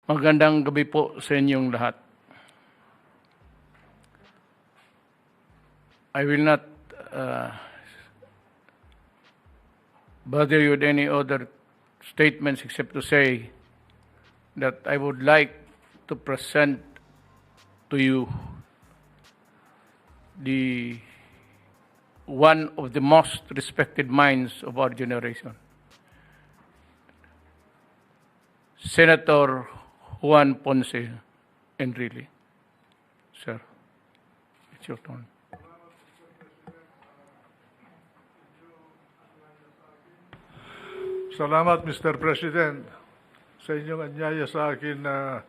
Magandang gabi po sa inyong lahat. I will not bother you with any other statements except to say that I would like to present to you the one of the most respected minds of our generation, Senator Juan Ponce Enrile. Sir, it's your turn. Salamat, Mr. President, sa inyong anyaya sa akin na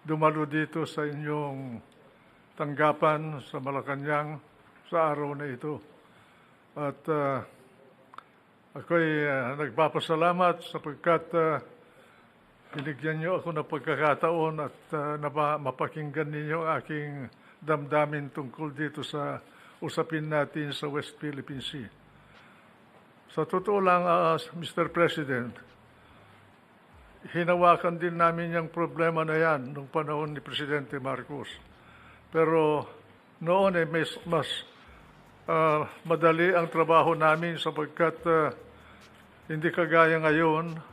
dumalo dito sa inyong tanggapan sa Malacanang sa araw na ito. At ako'y nagpapasalamat sapagkat binigyan niyo ako ng pagkakataon at mapakinggan ninyo ang aking damdamin tungkol dito sa usapin natin sa West Philippine Sea. Sa totoo lang, Mr. President, hinawakan din namin yung problema na yan noong panahon ni Presidente Marcos. Pero noon mas madali ang trabaho namin sapagkat hindi kagaya ngayon,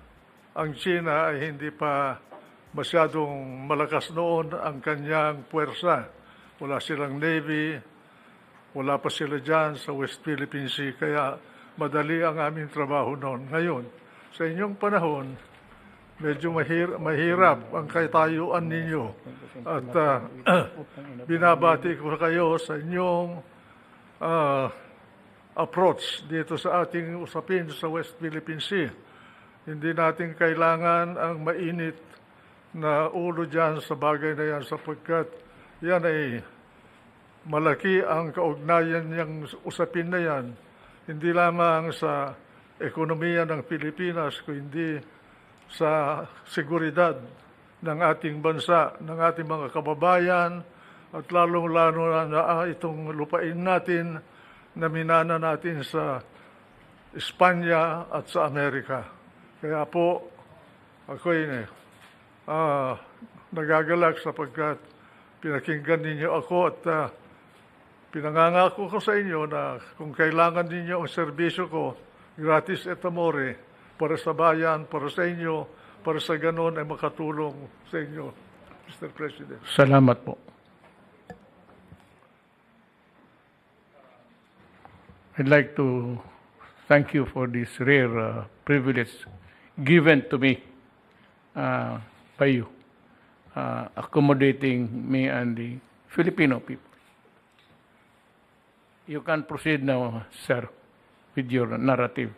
ang China ay hindi pa masyadong malakas noon ang kanyang puwersa. Wala silang Navy, wala pa sila dyan sa West Philippine Sea, kaya madali ang aming trabaho noon. Ngayon, sa inyong panahon, medyo mahirap ang katayuan ninyo. At binabati ko kayo sa inyong approach dito sa ating usapin sa West Philippine Sea. Hindi natin kailangan ang mainit na ulo dyan sa bagay na yan sapagkat yan ay malaki ang kaugnayan niyang usapin na yan. Hindi lamang sa ekonomiya ng Pilipinas, kundi sa seguridad ng ating bansa, ng ating mga kababayan, at lalong-lalo na itong lupain natin na minana natin sa Espanya at sa Amerika. Kaya po, ako'y nagagalak sapagkat pinakinggan ninyo ako at pinangangako ko sa inyo na kung kailangan ninyo ang serbisyo ko, gratis et amore, para sa bayan, para sa inyo, para sa ganon ay makatulong sa inyo, Mr. President. Salamat po. I'd like to thank you for this rare privilege given to me by you, accommodating me and the Filipino people. You can proceed now, sir, with your narrative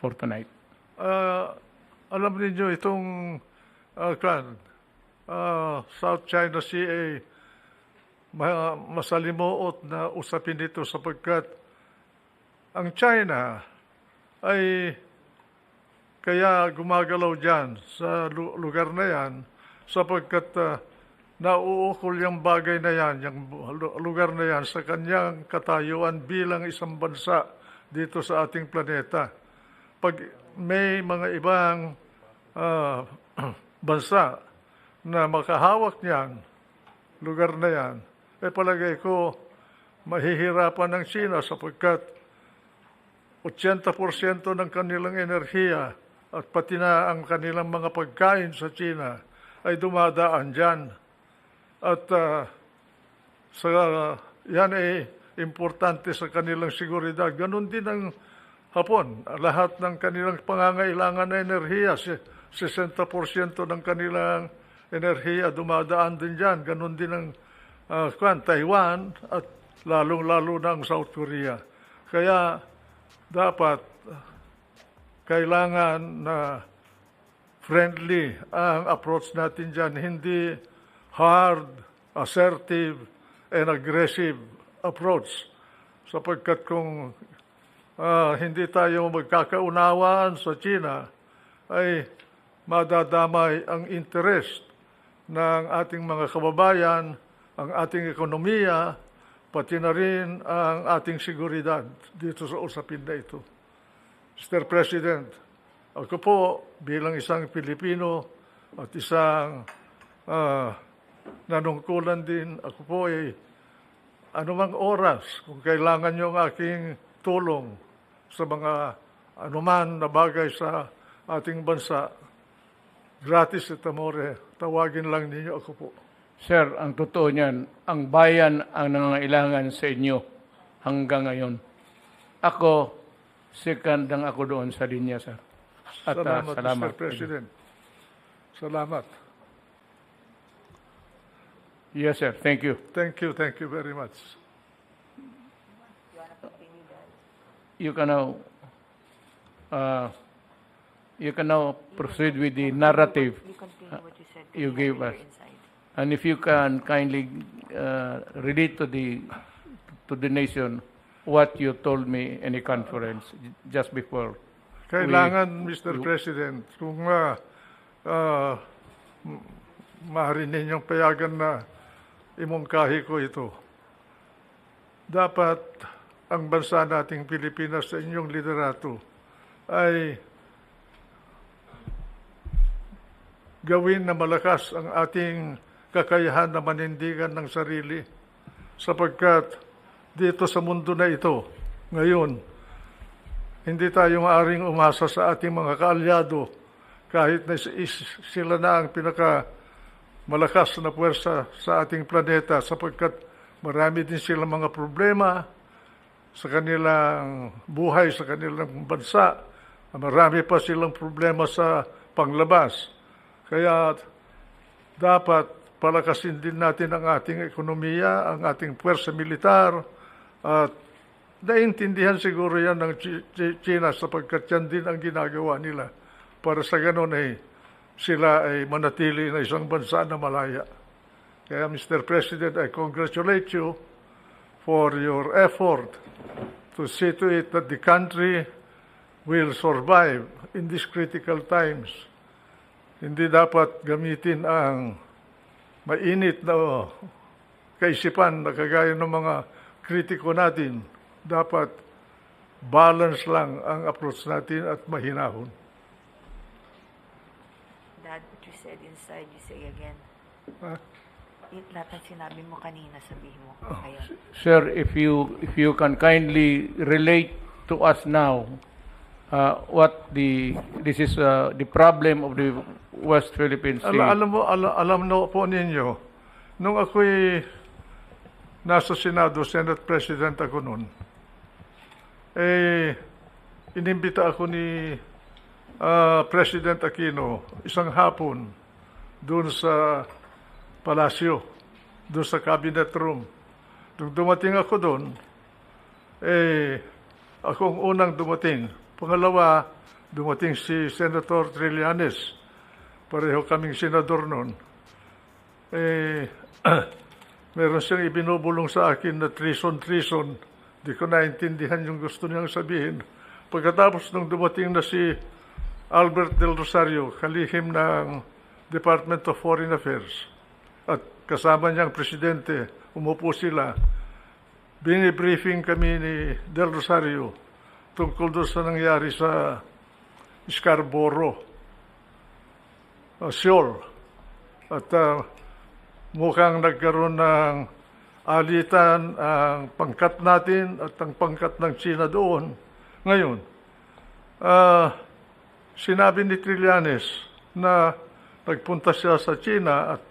for tonight. Alam niyo itong South China Sea ay masalimuot na usapin dito sapagkat ang China ay kaya gumagalaw dyan sa lugar na yan sapagkat nauukol yung bagay na yan, yung lugar na yan sa kanyang katayuan bilang isang bansa dito sa ating planeta. Pag may mga ibang bansa na makahawak niyan, lugar na yan, palagay ko mahihirapan ng China sapagkat 80% ng kanilang enerhiya at pati na ang kanilang mga pagkain sa China ay dumadaan dyan. At yan ay importante sa kanilang seguridad. Ganon din ang Hapon. Lahat ng kanilang pangangailangan na enerhiya, 60% ng kanilang enerhiya dumadaan din dyan. Ganon din ang Taiwan at lalong-lalo na ang South Korea. Kaya dapat kailangan na friendly ang approach natin dyan, hindi hard, assertive, and aggressive approach. Sapagkat kung hindi tayo magkakaunawaan sa China, ay madadamay ang interest ng ating mga kababayan, ang ating ekonomiya, pati na rin ang ating seguridad dito sa usapin na ito. Mr. President, ako po bilang isang Pilipino At isang nanungkulan din, ako po ay anumang oras, kung kailangan nyo ang aking tulong sa mga anuman na bagay sa ating bansa, gratis at amore, tawagin lang ninyo ako po. Sir, ang totoo niyan, ang bayan ang nangangailangan sa inyo hanggang ngayon. Ako, second lang ako doon sa linya, sir. At Salamat, salamat. Mr. President. Salamat. Yes, sir. Thank you. Thank you very much. You can now, proceed with the narrative You continue what you said. you Kasi gave you're us. inside. And if you can kindly relate to the nation what you told me in a conference just before. Kailangan, Mr. President, kung maaari ninyong payagan na imungkahi ko ito, dapat ang bansa nating Pilipinas sa inyong liderato ay gawin na malakas ang ating kakayahan na manindigan ng sarili sapagkat dito sa mundo na ito, ngayon, hindi tayo maaaring umasa sa ating mga kaalyado kahit na sila na ang malakas na puwersa sa ating planeta sapagkat marami din silang mga problema sa kanilang buhay, sa kanilang bansa. Marami pa silang problema sa panglabas. Kaya dapat palakasin din natin ang ating ekonomiya, ang ating puwersa militar, at naintindihan siguro yan ng China sapagkat yan din ang ginagawa nila para sa ganon ay sila ay manatili na isang bansa na malaya. Kaya Mr. President, I congratulate you for your effort to see to it that the country will survive in these critical times. Hindi dapat gamitin ang mainit na kaisipan na kagaya ng mga kritiko natin. Dapat balance lang ang approach natin at mahinahon. Dad, what you said inside, you say again. Ah. Lahat ng sinabi mo kanina, sabihin mo. Ngayon. Sir, if you can kindly relate to us now what this is the problem of the West Philippine Sea. Alam no po ninyo, nung ako'y nasa Senado, Senate President ako noon, inimbita ako ni President Aquino isang hapon doon sa palasyo, doon sa cabinet room. Nung dumating ako doon, akong unang dumating. Pangalawa, dumating si Senator Trillanes. Pareho kaming senador noon. Meron siyang ibinubulong sa akin na treason. Di ko naintindihan yung gusto niyang sabihin. Pagkatapos nung dumating na si Albert Del Rosario, kalihim ng Department of Foreign Affairs, at kasama niyang presidente, umupo sila. Binibriefing kami ni Del Rosario tungkol doon sa nangyari sa Scarborough, Seoul. At mukhang nagkaroon ng alitan ang pangkat natin at ang pangkat ng China doon. Ngayon, sinabi ni Trillanes na nagpunta siya sa China at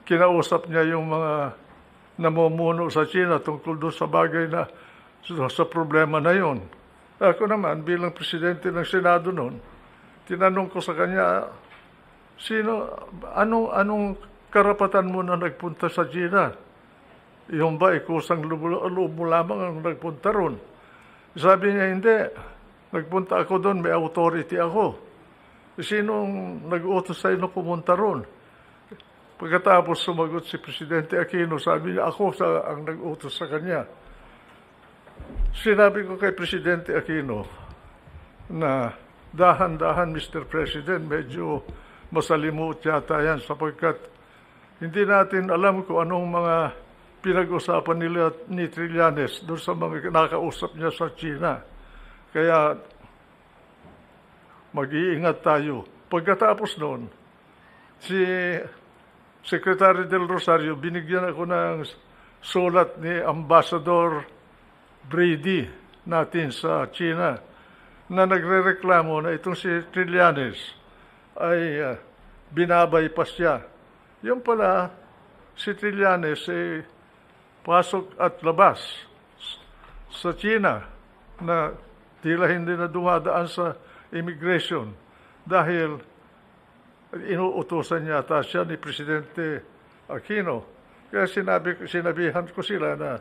kinausap niya yung mga namumuno sa China tungkol doon sa bagay na sa problema na yon. Ako naman, bilang presidente ng Senado noon, tinanong ko sa kanya, anong karapatan mo na nagpunta sa China? Yung ba, kusang loob mo lamang ang nagpunta ron? Sabi niya, hindi. Nagpunta ako doon, may authority ako. Sinong nag-utos sa'yo na pumunta ron? Pagkatapos sumagot si Presidente Aquino, sabi niya, ako ang nag-utos sa kanya. Sinabi ko kay Presidente Aquino na dahan-dahan, Mr. President, medyo masalimuot yata yan sapagkat hindi natin alam kung anong mga pinag-usapan nila ni Trillanes doon sa mga nakausap niya sa China. Kaya mag-iingat tayo. Pagkatapos noon, si Secretary Del Rosario, binigyan ako ng sulat ni Ambassador Brady natin sa China na nagrereklamo na itong si Trillanes ay binabypass siya. Yung pala, si Trillanes pasok at labas sa China na tila hindi na dumadaan sa immigration dahil inuutosan yata siya ni Presidente Aquino. Kaya sinabihan ko sila na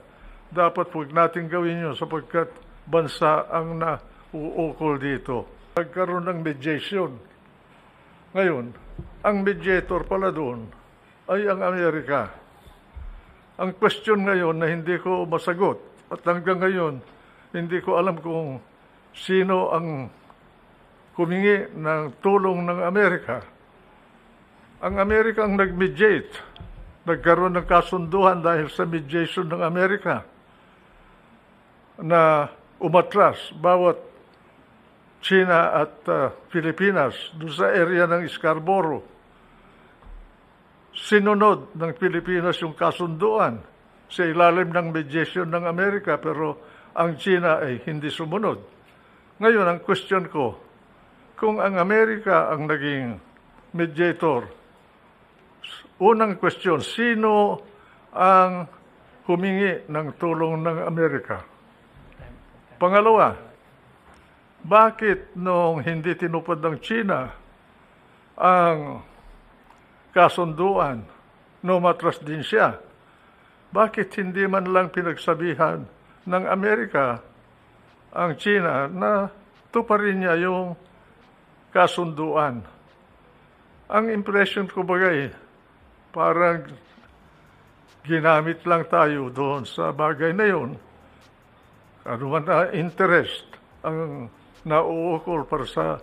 dapat huwag natin gawin yun sapagkat bansa ang nauukol dito. Nagkaroon ng mediation. Ngayon, ang mediator pala doon ay ang Amerika. Ang question ngayon na hindi ko masagot at hanggang ngayon hindi ko alam kung sino ang humingi ng tulong ng Amerika. Ang Amerika ang nag-mediate. Nagkaroon ng kasunduan dahil sa mediation ng Amerika na umatras bawat China at Pilipinas doon sa area ng Scarborough. Sinunod ng Pilipinas yung kasunduan sa ilalim ng mediation ng Amerika pero ang China ay hindi sumunod. Ngayon, ang question ko, kung ang Amerika ang naging mediator, unang question, sino ang humingi ng tulong ng Amerika? Pangalawa, bakit nung hindi tinupad ng China ang kasunduan, umatras din siya? Bakit hindi man lang pinagsabihan ng Amerika ang China na tuparin niya yung kasunduan? Ang impression ko bagay, parang ginamit lang tayo doon sa bagay na yun. Ano man na interest ang nauukol para sa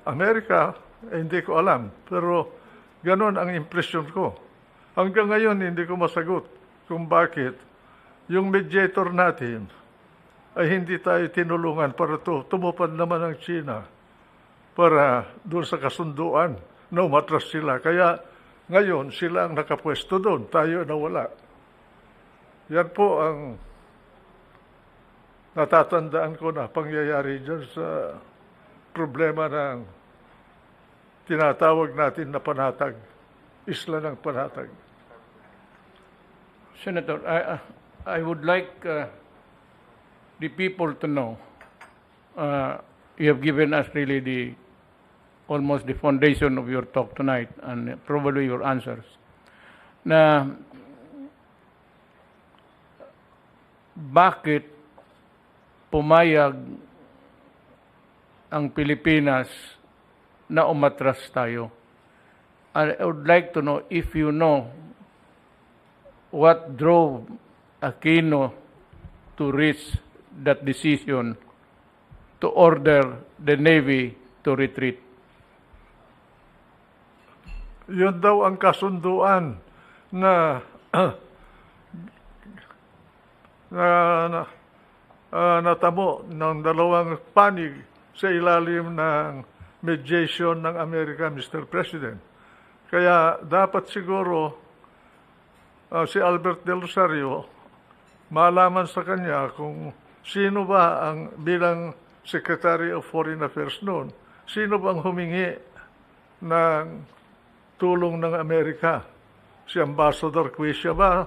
Amerika, hindi ko alam. Pero ganon ang impression ko. Hanggang ngayon, hindi ko masagot kung bakit yung mediator natin ay hindi tayo tinulungan para tumupad naman ang China para doon sa kasunduan na umatras sila. Kaya ngayon, sila ang nakapwesto doon, tayo nawala. Yan po ang natatandaan ko na pangyayari dyan sa problema ng tinatawag natin na panatag, isla ng panatag. Senator, I would like the people to know, you have given us really almost the foundation of your talk tonight and probably your answers, na bakit pumayag ang Pilipinas na umatras tayo. I would like to know if you know what drove Aquino to reach that decision to order the Navy to retreat. Yun daw ang kasunduan na natamo ng dalawang panig sa ilalim ng mediation ng Amerika, Mr. President. Kaya dapat siguro si Albert Del Rosario malaman sa kanya kung sino ba ang bilang Secretary of Foreign Affairs noon, sino bang humingi ng tulong ng Amerika? Si Ambassador Quisha ba,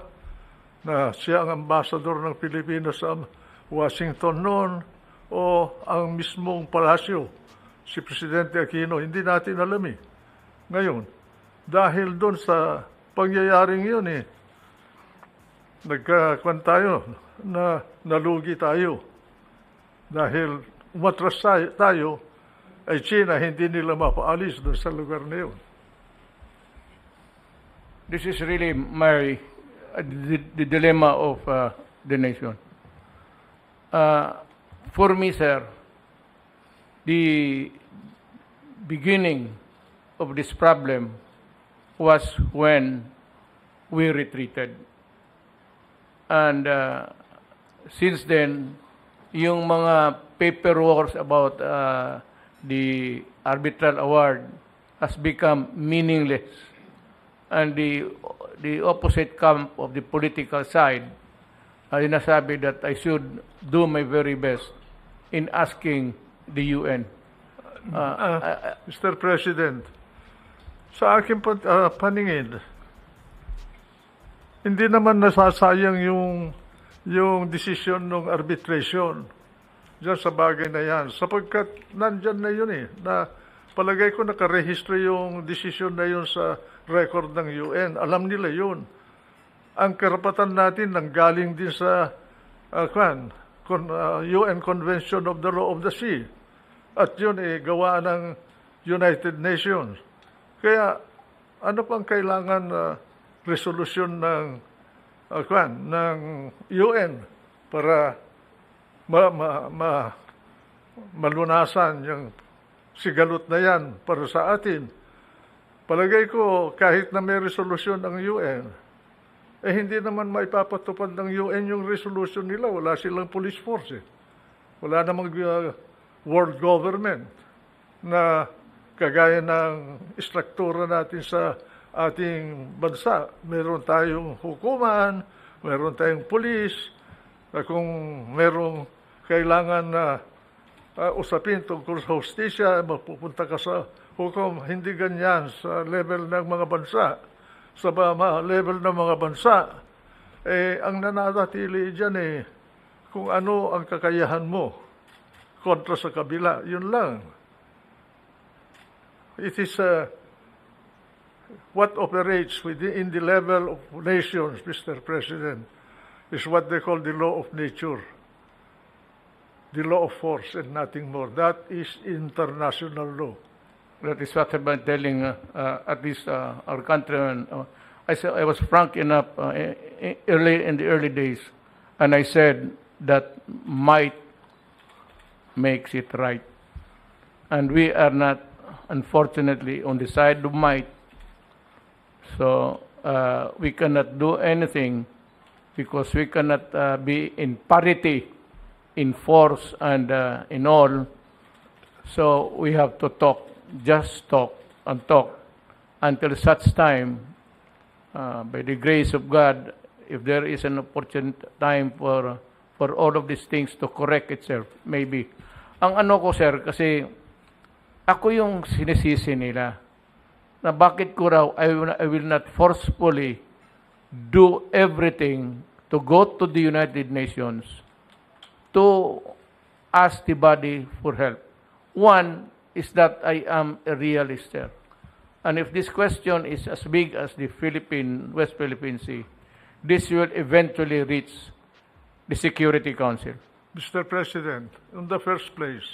na siya ang ambassador ng Pilipinas sa Washington noon, o ang mismong palasyo, si Presidente Aquino? Hindi natin alam eh. Ngayon, dahil doon sa pangyayaring yun nagkakuan tayo, na nalugi tayo. Dahil umatras tayo, ay China, hindi nila mapaalis doon sa lugar na yun. This is really the dilemma of the nation. For me, sir, the beginning of this problem was when we retreated. And since then, yung mga paperwork about the arbitral award has become meaningless. And the opposite camp of the political side ay nasabi that I should do my very best in asking the UN. Mr. President, sa aking paningin, hindi naman nasasayang yung desisyon ng arbitration dyan sa bagay na yan. Sapagkat nandyan na yun na palagay ko nakarehistro yung desisyon na yun sa record ng UN. Alam nila yun. Ang karapatan natin nanggaling din sa UN Convention of the Law of the Sea. At yun gawa ng United Nations. Kaya ano pang kailangan resolusyon ng UN para malunasan yung sigalot na yan para sa atin. Palagay ko kahit na may resolusyon ang UN, hindi naman maipapatupad ng UN yung resolution nila. Wala silang police force. Wala namang world government na kagaya ng istruktura natin sa ating bansa. Meron tayong hukuman, meron tayong police, kung merong kailangan na usapin tungkol sa hustisya, mapupunta ka sa hukom. Hindi ganyan sa level ng mga bansa. Sa level ng mga bansa, ang nananatili dyan kung ano ang kakayahan mo kontra sa kabila. Yun lang. It is what operates within the level of nations, Mr. President, is what they call the law of nature. The law of force and nothing more. That is international law. That is what I've been telling at least our countrymen. I was frank enough in the early days, and I said that might makes it right. And we are not, unfortunately, on the side of might. So we cannot do anything because we cannot be in parity in force and in all. So we have to talk, just talk and talk until such time, by the grace of God, if there is an opportune time for all of these things to correct itself, maybe. Ang ano ko, sir, kasi ako yung sinisisi nila na bakit ko raw I will not forcefully do everything to go to the United Nations to ask the body for help. One is that I am a realist, sir. And if this question is as big as the West Philippine Sea, this will eventually reach the Security Council. Mr. President, in the first place,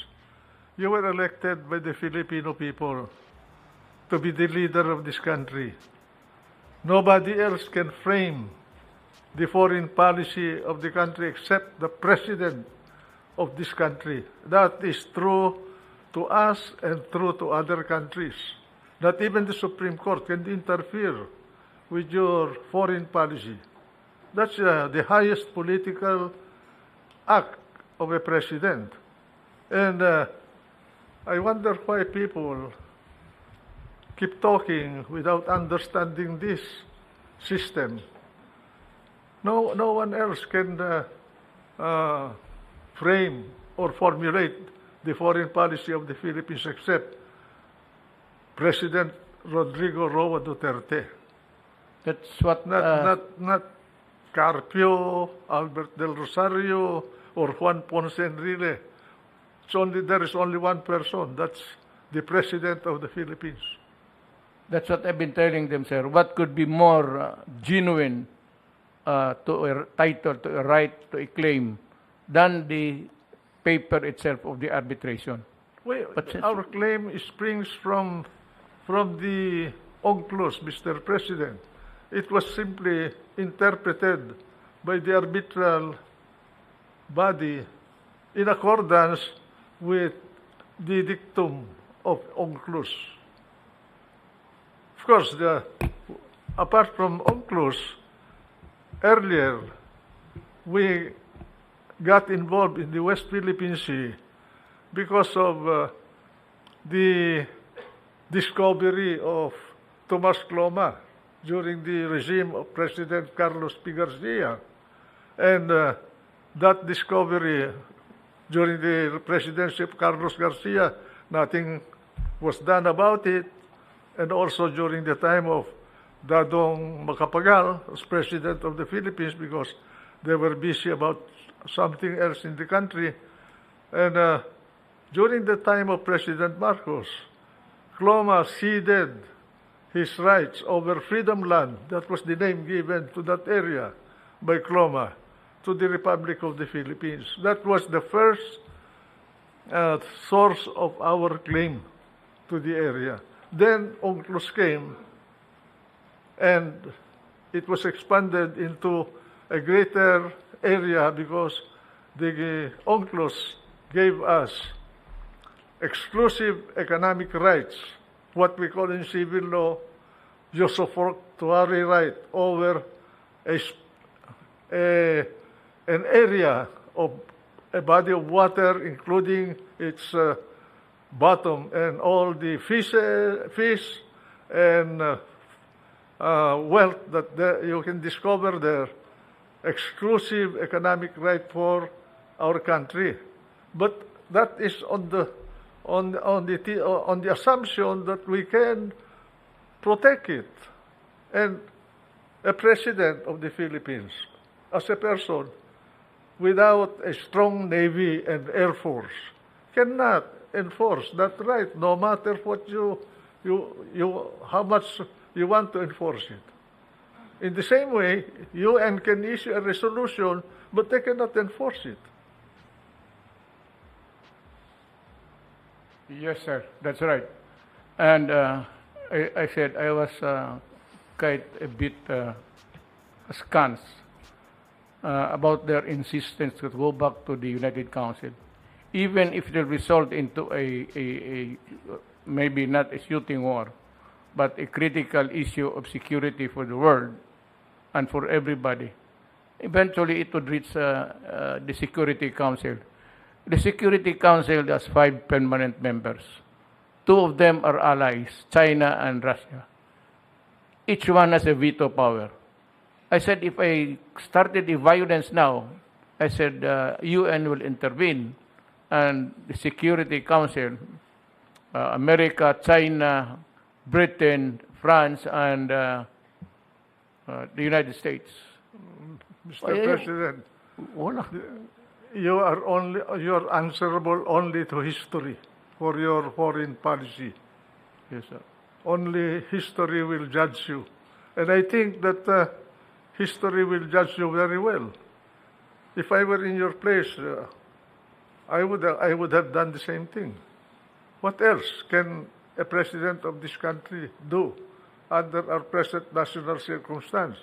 you were elected by the Filipino people to be the leader of this country. Nobody else can frame the foreign policy of the country except the president of this country. That is true to us and true to other countries. Not even the Supreme Court can interfere with your foreign policy. That's the highest political act of a president. And I wonder why people keep talking without understanding this system. No one else can frame or formulate the foreign policy of the Philippines except President Rodrigo Roa Duterte. That's what Not Carpio, Albert Del Rosario, or Juan Ponce Enrile. There is only one person. That's the President of the Philippines. That's what I've been telling them, sir. What could be more genuine to a title, to a right, to a claim, than the paper itself of the arbitration? Our claim springs from the UNCLOS, Mr. President. It was simply interpreted by the arbitral body in accordance with the dictum of UNCLOS. Of course, apart from UNCLOS, earlier we got involved in the West Philippine Sea because of the discovery of Tomas Cloma during the regime of President Carlos P. Garcia. And that discovery during the presidency of Carlos Garcia, nothing was done about it. And also during the time of Dadong Macapagal as president of the Philippines, because they were busy about something else in the country. And during the time of President Marcos, Cloma ceded his rights over Freedom Land, that was the name given to that area by Cloma, to the Republic of the Philippines. That was the first source of our claim to the area. Then UNCLOS came, and it was expanded into a greater area because the UNCLOS gave us exclusive economic rights, what we call in civil law, usufructuary right over an area of a body of water, including its bottom and all the fish and wealth that you can discover there, exclusive economic right for our country. But that is on the assumption that we can protect it. And a president of the Philippines, as a person, without a strong Navy and Air Force, cannot enforce that right, no matter what how much you want to enforce it. In the same way, UN can issue a resolution, but they cannot enforce it. Yes, sir. That's right. And I said I was quite a bit askance about their insistence to go back to the United Council, even if it will result into a maybe not a shooting war, but a critical issue of security for the world and for everybody. Eventually, it would reach the Security Council. The Security Council has 5 permanent members. 2 of them are allies, China and Russia. Each one has a veto power. I said, if I started the violence now, I said, UN will intervene, and the Security Council, America, China, Britain, France, and the United States. Mr. President, Wala. you are answerable only to history for your foreign policy. Yes, sir. Only history will judge you. And I think that history will judge you very well. If I were in your place, I would have done the same thing. What else can a president of this country do under our present national circumstance?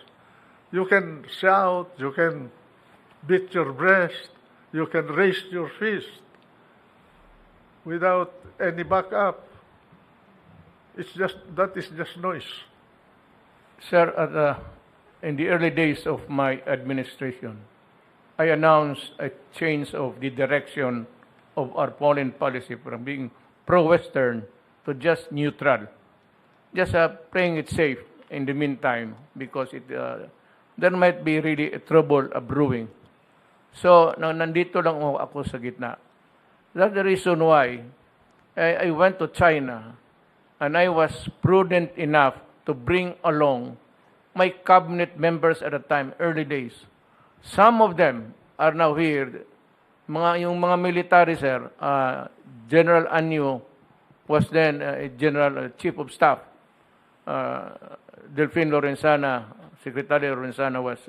You can shout, you can beat your breast, you can raise your fist without any backup. That is just noise. Sir, in the early days of my administration, I announced a change of the direction of our foreign policy from being pro-Western to just neutral. Just playing it safe in the meantime, because there might be really a trouble brewing. So, nandito lang ako sa gitna. That's the reason why I went to China, and I was prudent enough to bring along my cabinet members at the time, early days. Some of them are now here. Yung mga military, sir, General Anyo was then General Chief of Staff. Delphine Lorenzana, Secretary Lorenzana was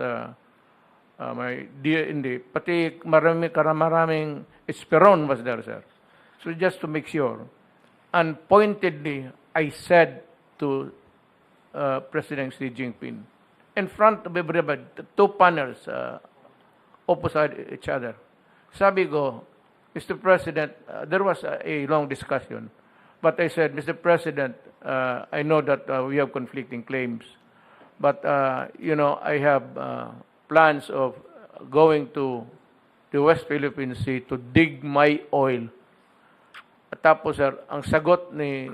my DND. Pati maraming Esperon was there, sir. So just to make sure. And pointedly, I said to President Xi Jinping, in front of everybody, 2 panels opposite each other. Sabi ko, Mr. President, there was a long discussion. But I said, Mr. President, I know that we have conflicting claims. But, I have plans of going to the West Philippine Sea to dig my oil. At tapos, sir, ang sagot ni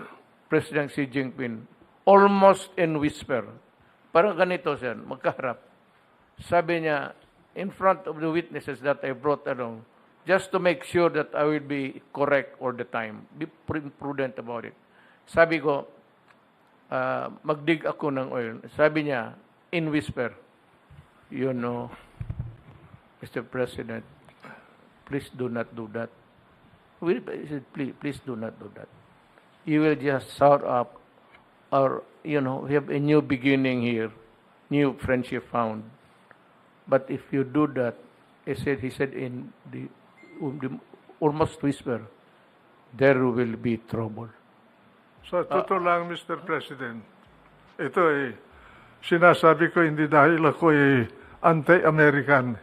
President Xi Jinping, almost in whisper. Parang ganito, sir, magkaharap. Sabi niya, in front of the witnesses that I brought along, just to make sure that I will be correct all the time. Be prudent about it. Sabi ko, magdig ako ng oil. Sabi niya, in whisper, you know, Mr. President, please do not do that. Please do not do that. You will just sour up, or, you know, we have a new beginning here, new friendship found. But if you do that, he said in the almost whisper, there will be trouble. Sa totoo lang, Mr. President, ito sinasabi ko hindi dahil ako anti-American.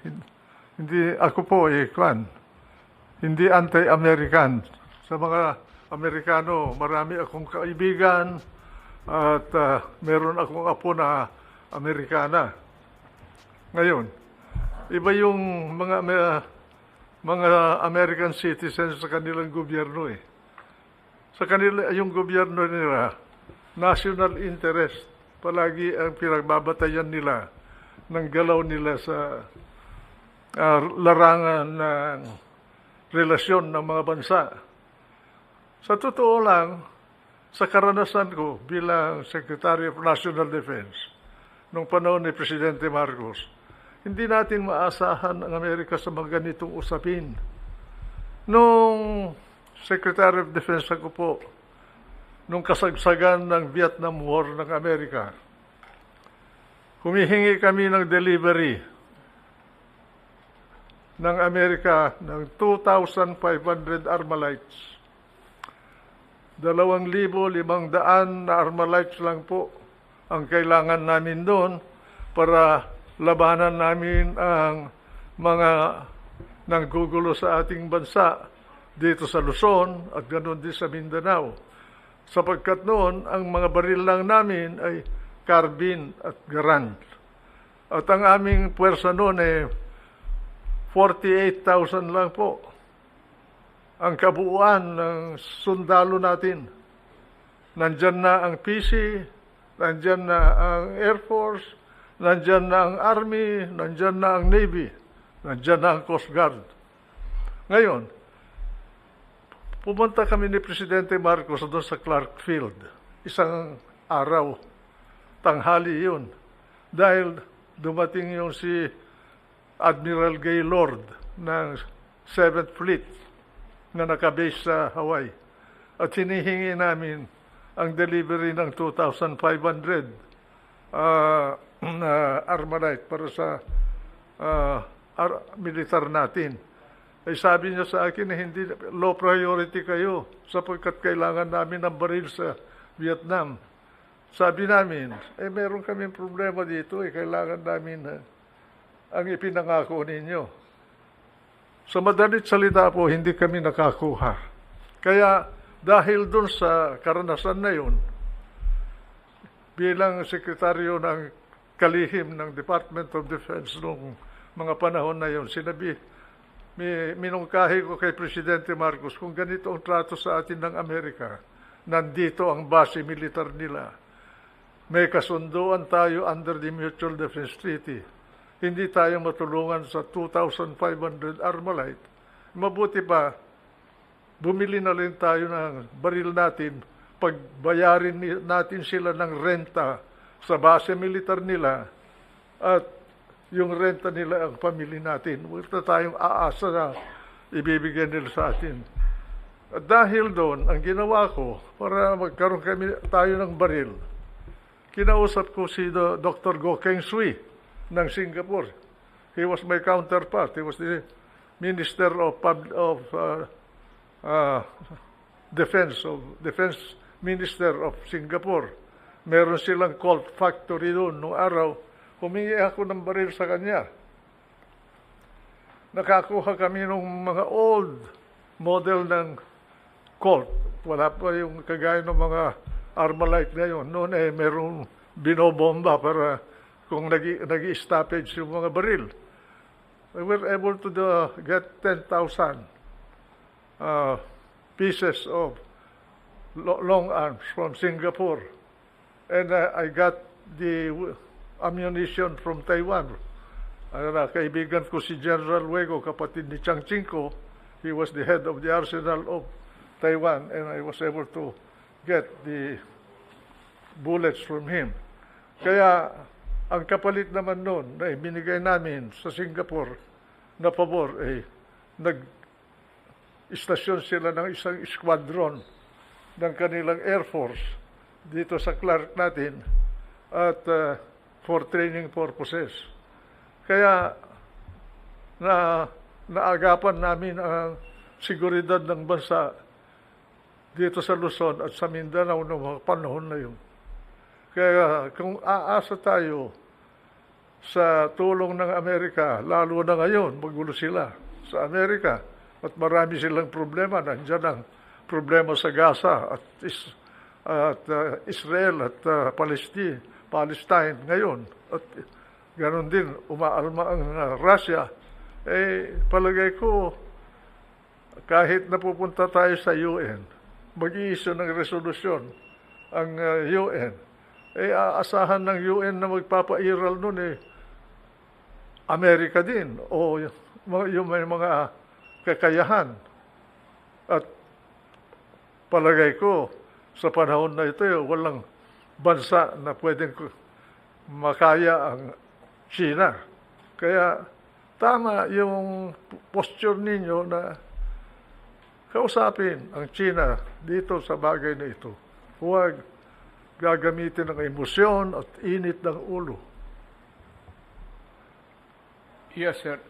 Hindi ako po hindi anti-American. Sa mga Amerikano, marami akong kaibigan at meron akong apo na Amerikana. Ngayon, iba yung mga American citizens sa kanilang gobyerno Sa kanila, yung gobyerno nila, national interest, palagi ang pinagbabatayan nila ng galaw nila sa larangan ng relasyon ng mga bansa. Sa totoo lang, sa karanasan ko bilang Secretary of National Defense, nung panahon ni Presidente Marcos, hindi natin maasahan ang Amerika sa mga ganitong usapin. Nung Secretary of Defense ako po, nung kasagsagan ng Vietnam War ng Amerika, humihingi kami ng delivery ng Amerika ng 2,500 Armalites. 2,500 na Armalites lang po ang kailangan namin doon para labanan namin ang mga nanggugulo sa ating bansa dito sa Luzon at ganoon din sa Mindanao. Sapagkat noon, ang mga baril lang namin ay carbine at garand. At ang aming puwersa noon 48,000 lang po ang kabuuan ng sundalo natin. Nandyan na ang PC, nandyan na ang Air Force, nandyan na ang Army, nandyan na ang Navy, nandyan na ang Coast Guard. Ngayon, pumunta kami ni Presidente Marcos doon sa Clark Field. Isang araw, tanghali yun. Dahil dumating yung si Admiral Gaylord ng 7th Fleet na nakabase sa Hawaii. At hinihingi namin ang delivery ng 2,500 na Armalite para sa militar natin. Ay sabi niya sa akin na hindi low priority kayo sapagkat kailangan namin ng baril sa Vietnam. Sabi namin, meron kaming problema dito, kailangan namin ang ipinangako ninyo. Sa madalit salita po, hindi kami nakakuha. Kaya dahil doon sa karanasan na yun, bilang sekretaryo ng kalihim ng Department of Defense noong mga panahon na yun, minungkahi ko kay Presidente Marcos, kung ganito ang trato sa atin ng Amerika, nandito ang base militar nila. May kasunduan tayo under the Mutual Defense Treaty. Hindi tayo matulungan sa 2,500 Armalite. Mabuti pa, bumili na rin tayo ng baril natin, pagbayarin natin sila ng renta sa base militar nila at yung renta nila ang pamili natin. Wala tayong aasa na ibibigyan nila sa atin. At dahil doon, ang ginawa ko, para magkaroon tayo ng baril, kinausap ko si Dr. Goh Keng Swee ng Singapore. He was my counterpart. He was the Minister of Defense Minister of Singapore. Meron silang Colt factory doon. Noong araw, humingi ako ng baril sa kanya. Nakakuha kami ng mga old model ng Colt. Wala pa yung kagaya ng mga Armalite ngayon. Noon merong binobomba para kung nag-stoppage yung mga baril. We were able to get 10,000 pieces of long arms from Singapore. And I got the ammunition from Taiwan. Kaibigan ko si General Wego, kapatid ni Chiang Ching-ko. He was the head of the arsenal of Taiwan, and I was able to get the bullets from him. Kaya, ang kapalit naman noon na binigay namin sa Singapore na pabor, nag-istasyon sila ng isang squadron ng kanilang Air Force dito sa Clark natin at for training purposes. Kaya naagapan namin ang seguridad ng bansa dito sa Luzon at sa Mindanao noong mga panahon na yun. Kaya kung aasa tayo sa tulong ng Amerika, lalo na ngayon, magulo sila sa Amerika at marami silang problema. Nandiyan ang problema sa Gaza at Israel at Palestine ngayon. At ganon din, umaalma ang Russia. Palagay ko, kahit napupunta tayo sa UN, mag-i-issue ng resolusyon ang UN, aasahan ng UN na magpapairal nun Amerika din o yung may mga kakayahan. At palagay ko, sa panahon na ito, walang bansa na pwedeng makaya ang China. Kaya tama yung posture ninyo na kausapin ang China dito sa bagay na ito. Huwag gagamitin ng emosyon at init ng ulo. Yes, sir.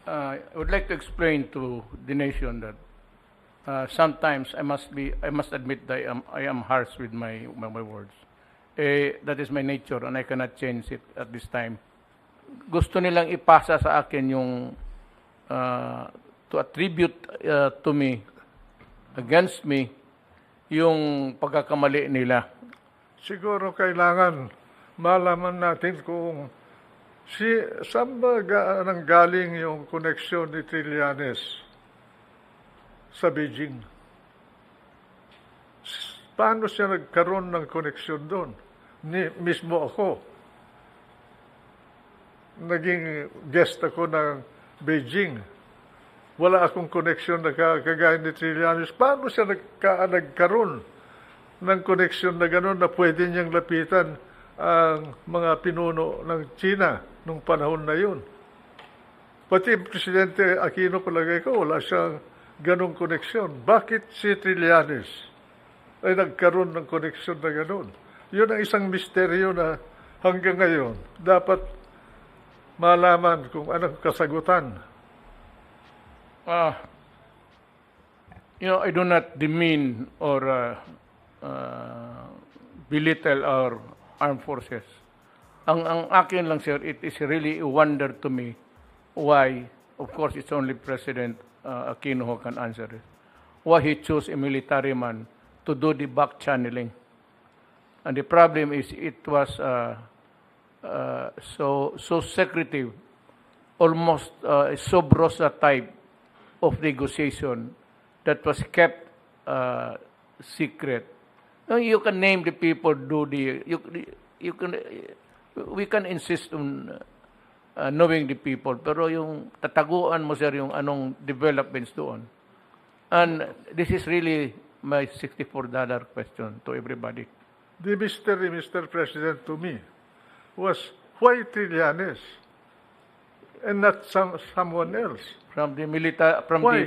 I would like to explain to the nation that sometimes I must admit that I am harsh with my words. That is my nature and I cannot change it at this time. Gusto nilang ipasa sa akin yung to attribute to me, against me, yung pagkakamali nila. Siguro kailangan malaman natin kung saan ba nanggaling yung koneksyon ni Trillanes sa Beijing. Paano siya nagkaroon ng koneksyon doon? Mismo ako. Naging guest ako ng Beijing. Wala akong koneksyon na kagaya ni Trillanes. Paano siya nagkaroon ng koneksyon na gano'n na pwede niyang lapitan ang mga pinuno ng China nung panahon na yun? Pati Presidente Aquino, palagay ko, wala siyang ganong koneksyon. Bakit si Trillanes ay nagkaroon ng koneksyon na gano'n? Yun ang isang misteryo na hanggang ngayon dapat malaman kung anong kasagutan. I do not demean or belittle our armed forces. Ang akin lang, sir, it is really a wonder to me why, of course, it's only President Aquino who can answer it, why he chose a military man to do the back channeling. And the problem is it was so secretive, almost a sub rosa type of negotiation that was kept secret. Now, you can name the people, we can insist on knowing the people, pero yung tataguan mo, sir, yung anong developments doon. And this is really my $64 question to everybody. The mystery, Mr. President, to me, was why Trillanes and not someone else? From the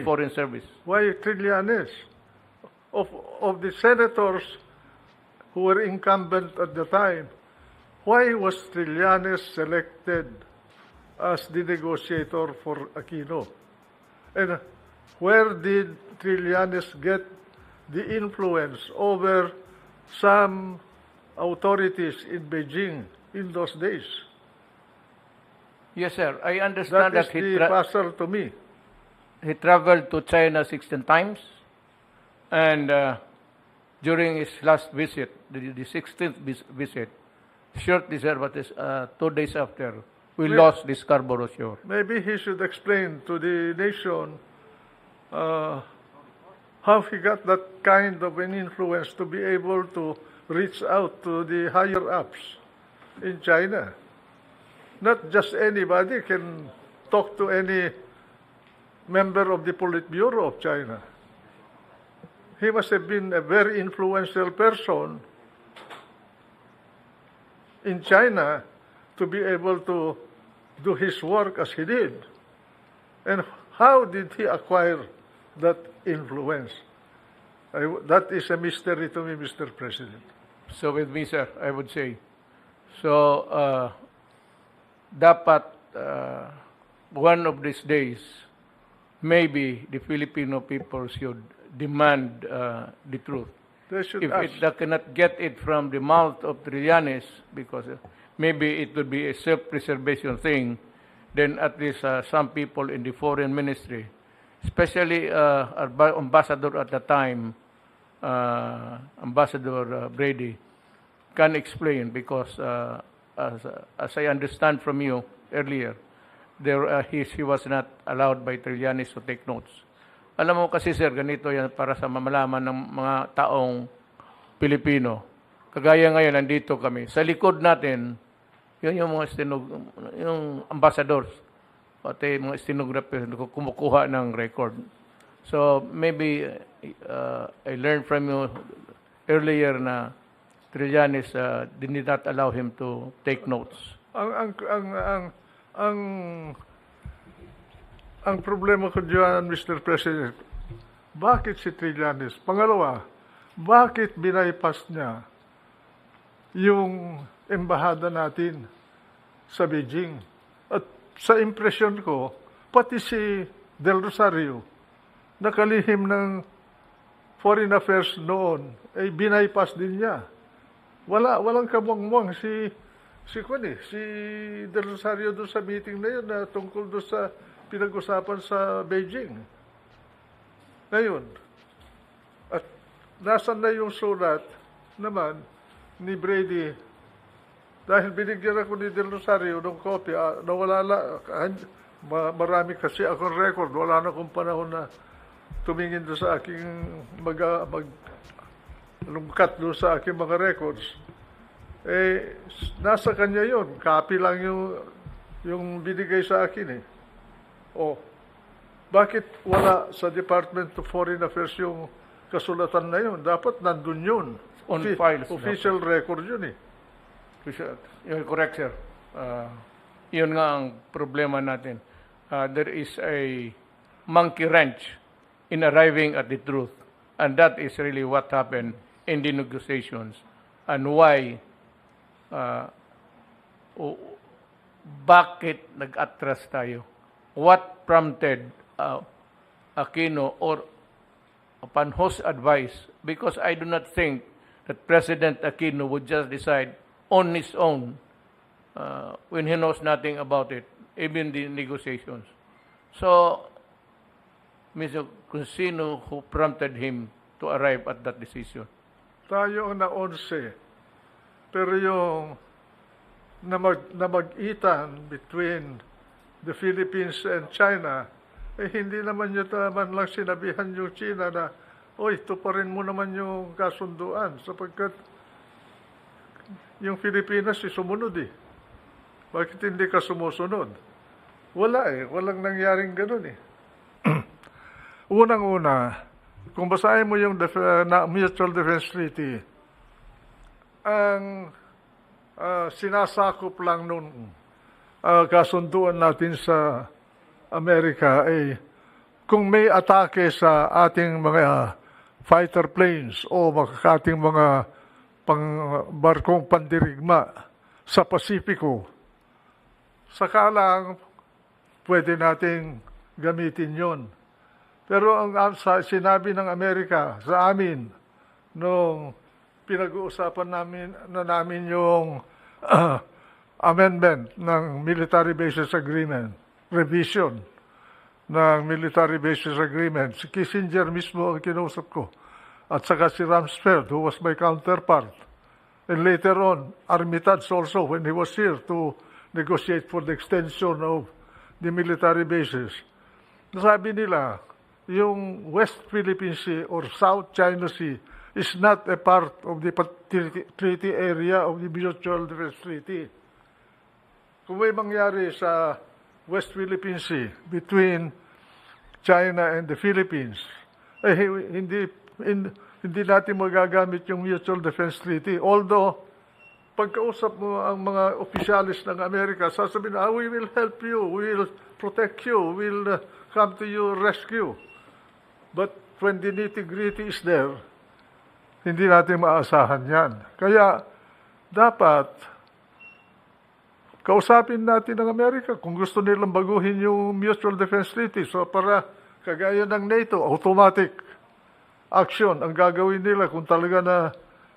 Foreign Service. Why Trillanes? Of the senators who were incumbent at the time, why was Trillanes selected as the negotiator for Aquino? And where did Trillanes get the influence over some authorities in Beijing in those days? Yes, sir. I understand That is the puzzle to me. He traveled to China 16 times, and during his last visit, the 16th visit, shortly, sir, but 2 days after, we lost the Scarborough Shoal. Maybe he should explain to the nation how he got that kind of an influence to be able to reach out to the higher-ups in China. Not just anybody can talk to any member of the Politburo of China. He must have been a very influential person in China to be able to do his work as he did. And how did he acquire that influence? That is a mystery to me, Mr. President. So with me, sir, I would say, so dapat one of these days, maybe the Filipino people should demand the truth. They should If ask. they cannot get it from the mouth of Trillanes, because maybe it would be a self-preservation thing, then at least some people in the foreign ministry, especially our ambassador at the time, Ambassador Brady, can explain, because as I understand from you earlier, he was not allowed by Trillanes to take notes. Alam mo kasi, sir, ganito yan para sa mamalaman ng mga taong Pilipino. Kagaya ngayon, nandito kami. Sa likod natin, yun yung mga yung ambassadors, pati mga stenographers, kumukuha ng record. So, maybe I learned from you earlier na Trillanes did not allow him to take notes. Ang problema ko diyan, Mr. President, bakit si Trillanes? Pangalawa, bakit binaypas niya yung embahada natin sa Beijing? At sa impresyon ko, pati si Del Rosario, nakalihim ng Foreign Affairs noon, ay binaypas din niya. Walang kamuang-muang si Del Rosario doon sa meeting na yun na tungkol doon sa pinag-usapan sa Beijing. Ngayon, at nasan na yung sulat naman ni Brady, dahil binigyan ako ni Del Rosario ng kopya, marami kasi akong record, wala na akong panahon na tumingin doon sa aking lumkat doon sa aking mga records. Nasa kanya yun, copy lang yung binigay sa akin eh. Bakit wala sa Department of Foreign Affairs yung kasulatan na yun? Dapat nandun yun. On files. Official record yun eh. You're correct, sir. Yun nga ang problema natin. There is a monkey wrench in arriving at the truth. And that is really what happened in the negotiations. And why, bakit nag-atras tayo? What prompted Aquino, or upon whose advice? Because I do not think that President Aquino would just decide on his own when he knows nothing about it, even the negotiations. So, Mr. Consino, who prompted him to arrive at that decision? Tayo ang na-11. Pero yung na mag-itan between the Philippines and China, hindi naman nyo naman lang sinabihan yung China na, oy, tuparin mo naman yung kasunduan, sapagkat yung Pilipinas sumunod eh. Bakit hindi ka sumusunod? Wala eh. Walang nangyaring ganun eh. Unang-una, kung basahin mo yung Mutual Defense Treaty, ang sinasakop lang nung kasunduan natin sa Amerika ay kung may atake sa ating mga fighter planes o ating mga barkong pandirigma sa Pasipiko, saka lang pwede nating gamitin yon. Pero ang sinabi ng Amerika sa amin nung pinag-uusapan namin yung amendment ng Military Bases Agreement, revision ng Military Bases Agreement, si Kissinger mismo ang kinausap ko, at saka si Rumsfeld, who was my counterpart. And later on, Armitage also, when he was here to negotiate for the extension of the military bases. Nasabi nila, yung West Philippine Sea or South China Sea is not a part of the treaty area of the Mutual Defense Treaty. Kung may mangyari sa West Philippine Sea between China and the Philippines, hindi natin magagamit yung Mutual Defense Treaty. Although, pagkausap mo ang mga opisyalis ng Amerika, sasabihin, we will help you, we will protect you, we will come to your rescue. But when the nitty-gritty is there, hindi natin maasahan yan. Kaya, dapat, kausapin natin ng Amerika kung gusto nilang baguhin yung Mutual Defense Treaty. So, para kagaya ng NATO, automatic action ang gagawin nila kung talaga na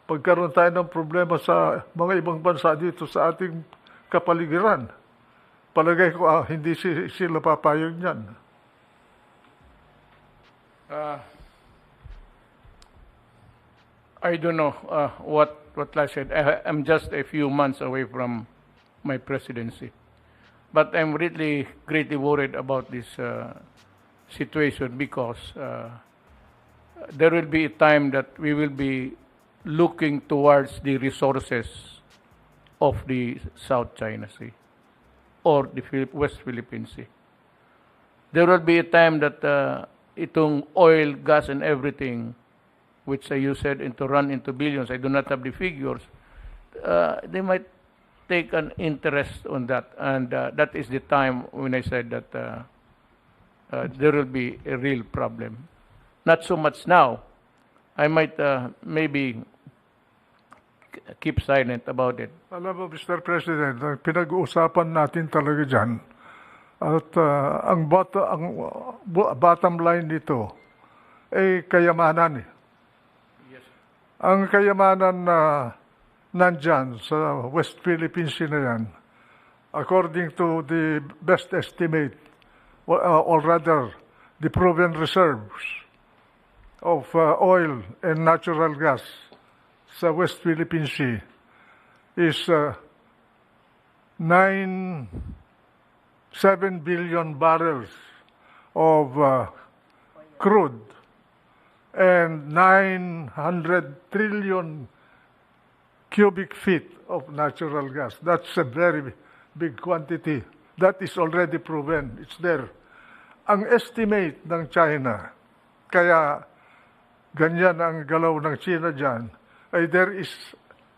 pagkaroon tayo ng problema sa mga ibang bansa dito sa ating kapaligiran. Palagay ko, hindi sila papayag niyan. I don't know what I said. I'm just a few months away from my presidency. But I'm really greatly worried about this situation because there will be a time that we will be looking towards the resources of the South China Sea or the West Philippine Sea. There will be a time that itong oil, gas, and everything, which you said to run into billions, I do not have the figures, they might take an interest on that. And that is the time when I said that there will be a real problem. Not so much now. I might maybe keep silent about it. Alam mo, Mr. President, pinag-uusapan natin talaga dyan. At ang bottom line nito ay kayamanan. Yes. Ang kayamanan na nandyan sa West Philippine Sea na yan, according to the best estimate, or rather, the proven reserves of oil and natural gas sa West Philippine Sea is 7 billion barrels of crude and 900 trillion cubic feet of natural gas. That's a very big quantity. That is already proven. It's there. Ang estimate ng China, kaya ganyan ang galaw ng China dyan, ay there is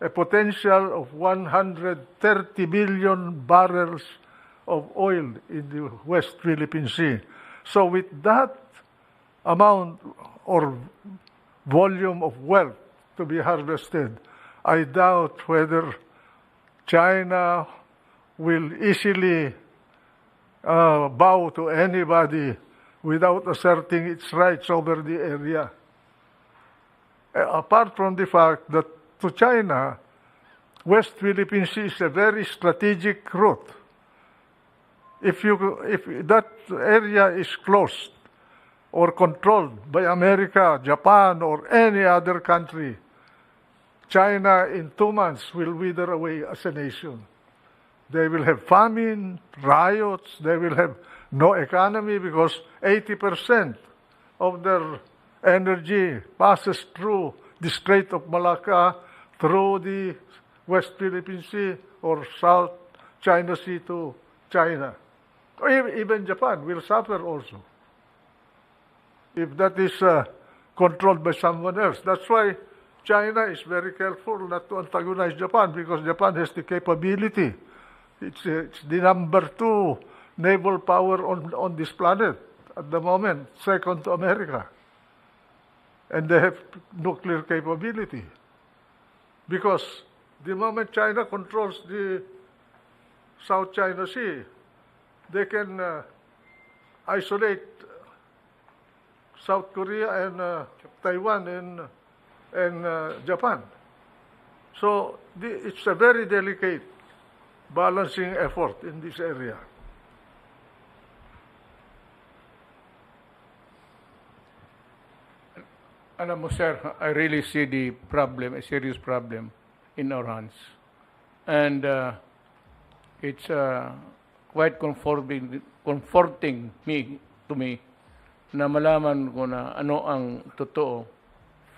a potential of 130 billion barrels of oil in the West Philippine Sea. So with that amount or volume of wealth to be harvested, I doubt whether China will easily bow to anybody without asserting its rights over the area. Apart from the fact that to China, West Philippine Sea is a very strategic route. If that area is closed or controlled by America, Japan, or any other country, China in 2 months will wither away as a nation. They will have famine, riots, they will have no economy because 80% of their energy passes through the Strait of Malacca, through the West Philippine Sea or South China Sea to China. Or even Japan will suffer also if that is controlled by someone else. That's why China is very careful not to antagonize Japan because Japan has the capability. It's the number 2 naval power on this planet at the moment, second to America. And they have nuclear capability. Because the moment China controls the South China Sea, they can isolate South Korea and Taiwan and Japan. So it's a very delicate balancing effort in this area. Alam mo, sir, I really see the problem, a serious problem in our hands. And it's quite comforting to me na malaman ko na ano ang totoo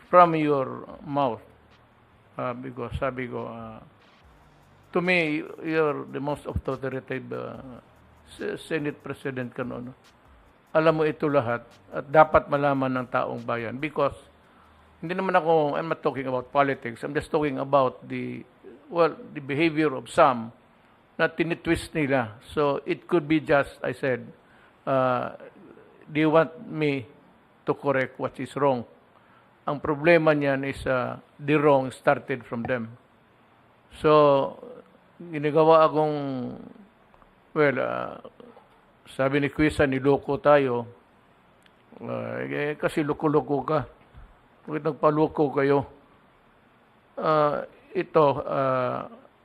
from your mouth. Because sabi ko, to me, you're the most authoritative Senate President ka noon. Alam mo ito lahat at dapat malaman ng taong bayan because hindi naman ako, I'm not talking about politics, I'm just talking about the behavior of some na tinitwist nila. So it could be just, I said, they want me to correct what is wrong. Ang problema niyan is the wrong started from them. So, ginagawa akong, sabi ni Quisa, niloko tayo. Kasi loko-loko ka. Bakit nagpaloko kayo?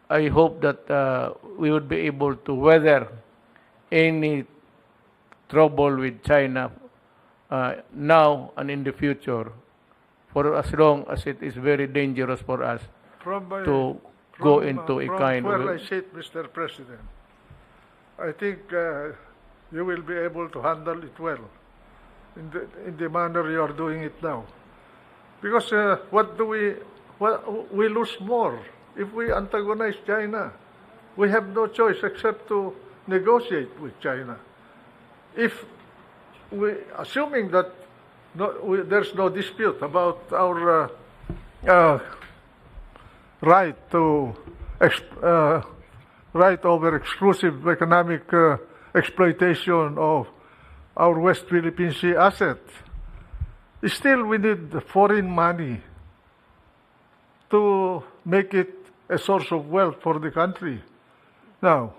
I hope that we would be able to weather any trouble with China now and in the future for as long as it is very dangerous for us to go into a kind of... From where I sit, Mr. President, I think you will be able to handle it well in the manner you are doing it now. Because we lose more if we antagonize China. We have no choice except to negotiate with China. Assuming that there's no dispute about our right over exclusive economic exploitation of our West Philippine Sea asset, still we need foreign money to make it a source of wealth for the country. Now,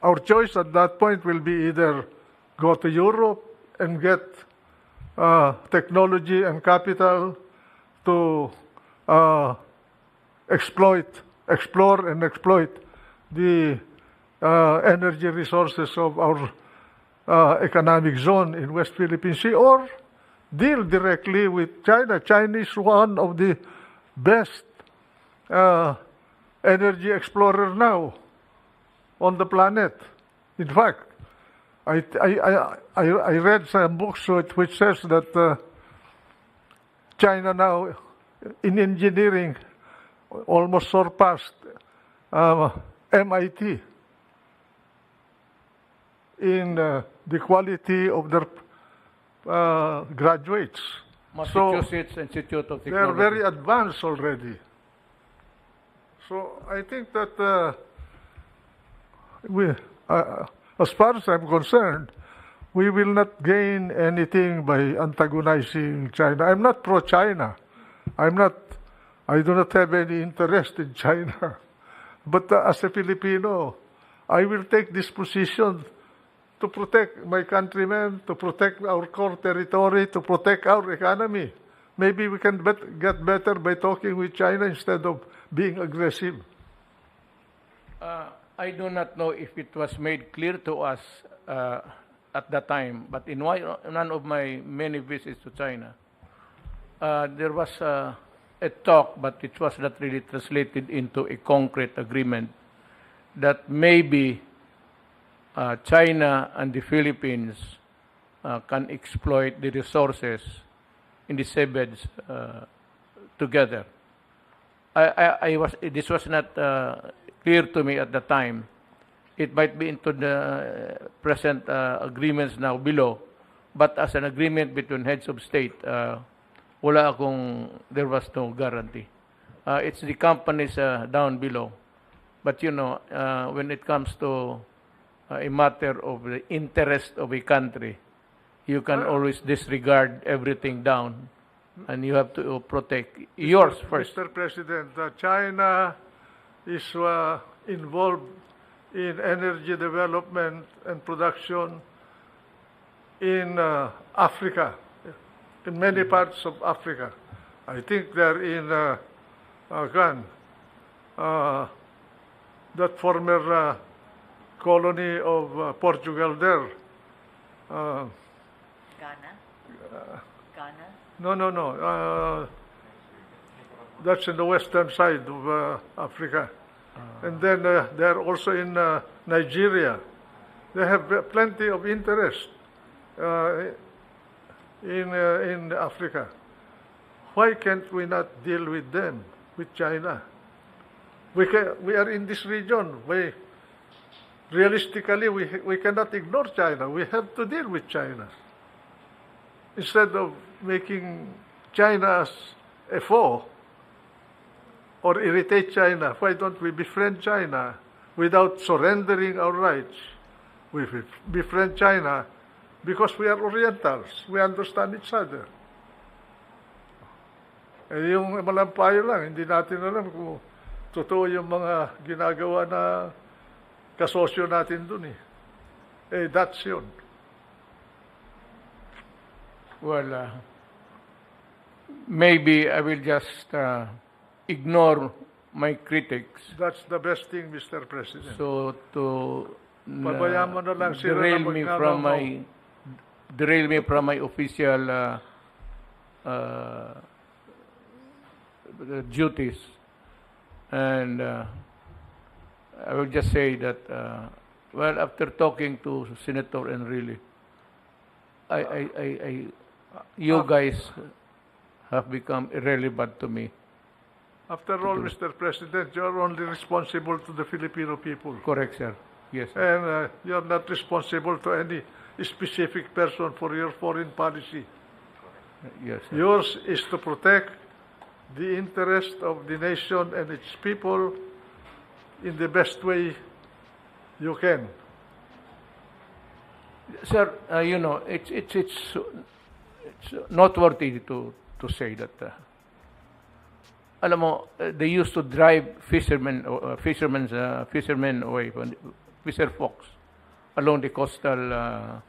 our choice at that point will be either go to Europe and get technology and capital to explore and exploit the energy resources of our economic zone in West Philippine Sea, or deal directly with China. China is one of the best energy explorer now on the planet. In fact, I read some books which says that China now in engineering almost surpassed MIT in the quality of their graduates. Massachusetts Institute of They are Technology. very advanced already. So I think that as far as I'm concerned, we will not gain anything by antagonizing China. I'm not pro-China. I do not have any interest in China. But as a Filipino, I will take this position to protect my countrymen, to protect our core territory, to protect our economy. Maybe we can get better by talking with China instead of being aggressive. I do not know if it was made clear to us at that time, but in one of my many visits to China, there was a talk, but it was not really translated into a concrete agreement that maybe China and the Philippines can exploit the resources in the seabeds together. This was not clear to me at the time. It might be into the present agreements now below, but as an agreement between heads of state, there was no guarantee. It's the companies down below. But when it comes to a matter of the interest of a country, you can always disregard everything down, and you have to protect yours first. Mr. President, China is involved in energy development and production in Africa, in many parts of Africa. I think they're in that former colony of Portugal there. Ghana? Ghana? No. That's in the western side of Africa. And then they're also in Nigeria. They have plenty of interest in Africa. Why can't we not deal with them, with China? We are in this region. Realistically, we cannot ignore China. We have to deal with China. Instead of making China as a foe or irritate China, why don't we befriend China without surrendering our rights? We befriend China because we are Orientals. We understand each other. Eh, yung malampayo lang, hindi natin alam kung totoo yung mga ginagawa na kasosyo natin dun eh. Eh, that's yun. Well, maybe I will just ignore my critics. That's the best thing, Mr. President. So to Pabayaan mo na lang sila derail na me magnanakaw. from my official duties, and I will just say that well, after talking to Senator Enrile, you guys have become irrelevant to me. After all, Mr. President, you are only responsible to the Filipino people. Correct, sir. Yes, sir. And you are not responsible to any specific person for your foreign policy. Yes, sir. Yours is to protect the interest of the nation and its people in the best way you can. Sir, you know, it's noteworthy to say that. Alam mo, they used to drive fishermen away, fisher folks, along the coastal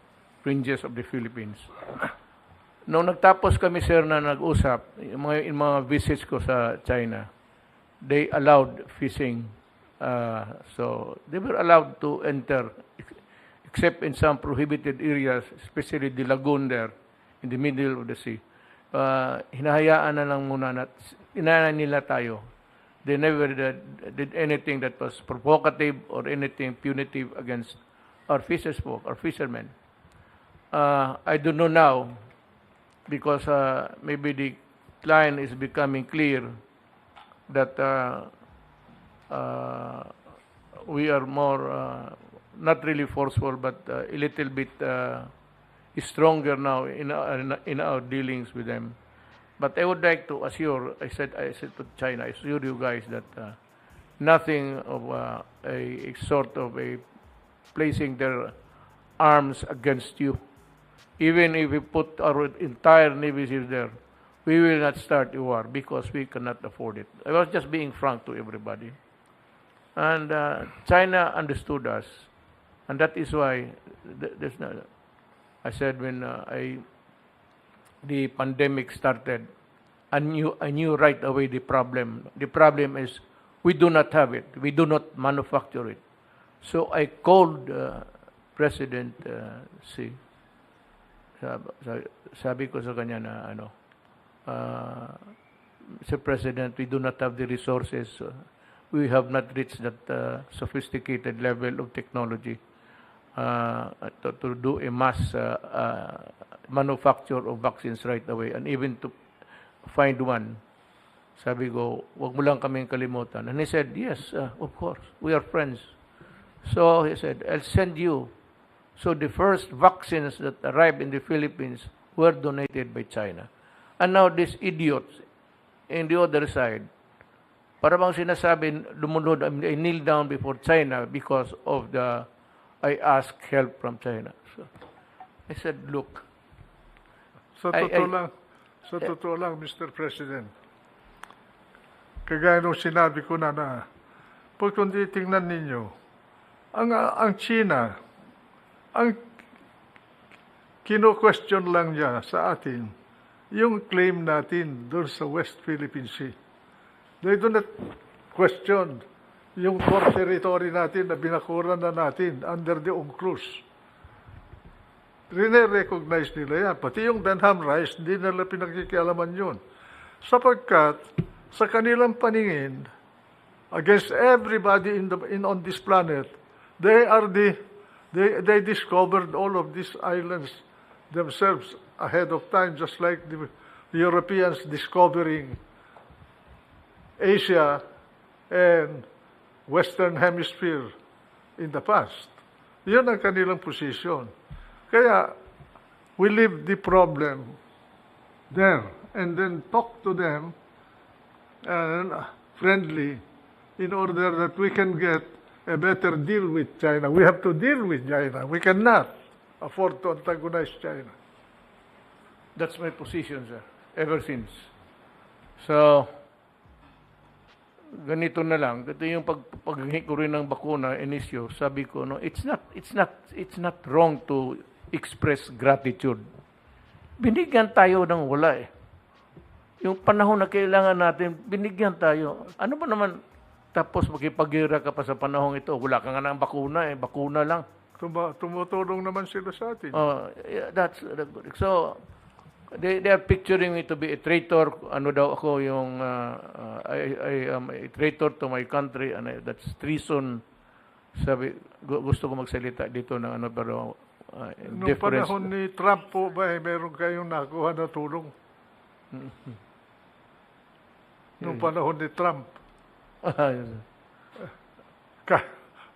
ranges of the Philippines. Nung nagtapos kami, sir, na nag-usap, yung mga visits ko sa China, they allowed fishing. So they were allowed to enter, except in some prohibited areas, especially the lagoon there, in the middle of the sea. Hinahayaan na lang muna na inana nila tayo. They never did anything that was provocative or anything punitive against our fisherfolk, our fishermen. I don't know now, because maybe the line is becoming clear that we are more, not really forceful, but a little bit stronger now in our dealings with them. But I would like to assure, I said to China, I assure you guys that nothing of a sort of a placing their arms against you. Even if we put our entire Navy SEALs there, we will not start a war because we cannot afford it. I was just being frank to everybody. And China understood us. And that is why there's no, I said when the pandemic started, I knew right away the problem. The problem is we do not have it. We do not manufacture it. So I called President Xi. Sabi ko sa kanya na Mr. President, we do not have the resources. We have not reached that sophisticated level of technology to do a mass manufacture of vaccines right away, and even to find one. Sabi ko, wag mo lang kaming kalimutan. And he said, yes, of course, we are friends. So he said, I'll send you. So the first vaccines that arrived in the Philippines were donated by China. And now these idiots in the other side, para bang sinasabi, lumunod, I kneel down before China because of I asked help from China. So I said, look. Sa totoo lang, Mr. President, kagaya nung sinabi ko na pag kundi tingnan ninyo, ang China, ang kino-question lang niya sa atin, yung claim natin doon sa West Philippine Sea. They do not question yung core territory natin na binakuran na natin under the UNCLOS. Rine-recognize nila yan. Pati yung Denham Rice, hindi nila pinagkikialaman yun. Sapagkat sa kanilang paningin, against everybody on this planet, they discovered all of these islands themselves ahead of time, just like the Europeans discovering Asia and Western Hemisphere in the past. Yun ang kanilang position. Kaya, we leave the problem there and then talk to them friendly in order that we can get a better deal with China. We have to deal with China. We cannot afford to antagonize China. That's my position, sir, ever since. So, ganito na lang. Ito yung paghingi ko rin ng bakuna, inisyo, sabi ko, no, it's not wrong to express gratitude. Binigyan tayo ng wala eh. Yung panahon na kailangan natin, binigyan tayo. Ano ba naman, tapos makipaghira ka pa sa panahon ito, wala ka nga ng bakuna eh, bakuna lang. Tumutulong naman sila sa atin. Yeah, that's good. So, they are picturing me to be a traitor. Ano daw ako yung, I am a traitor to my country, and that's treason. Sabi, gusto ko magsalita dito ng ano, pero Noong panahon ni Trump po ba, meron kayong nakuha na tulong? Noong panahon ni Trump.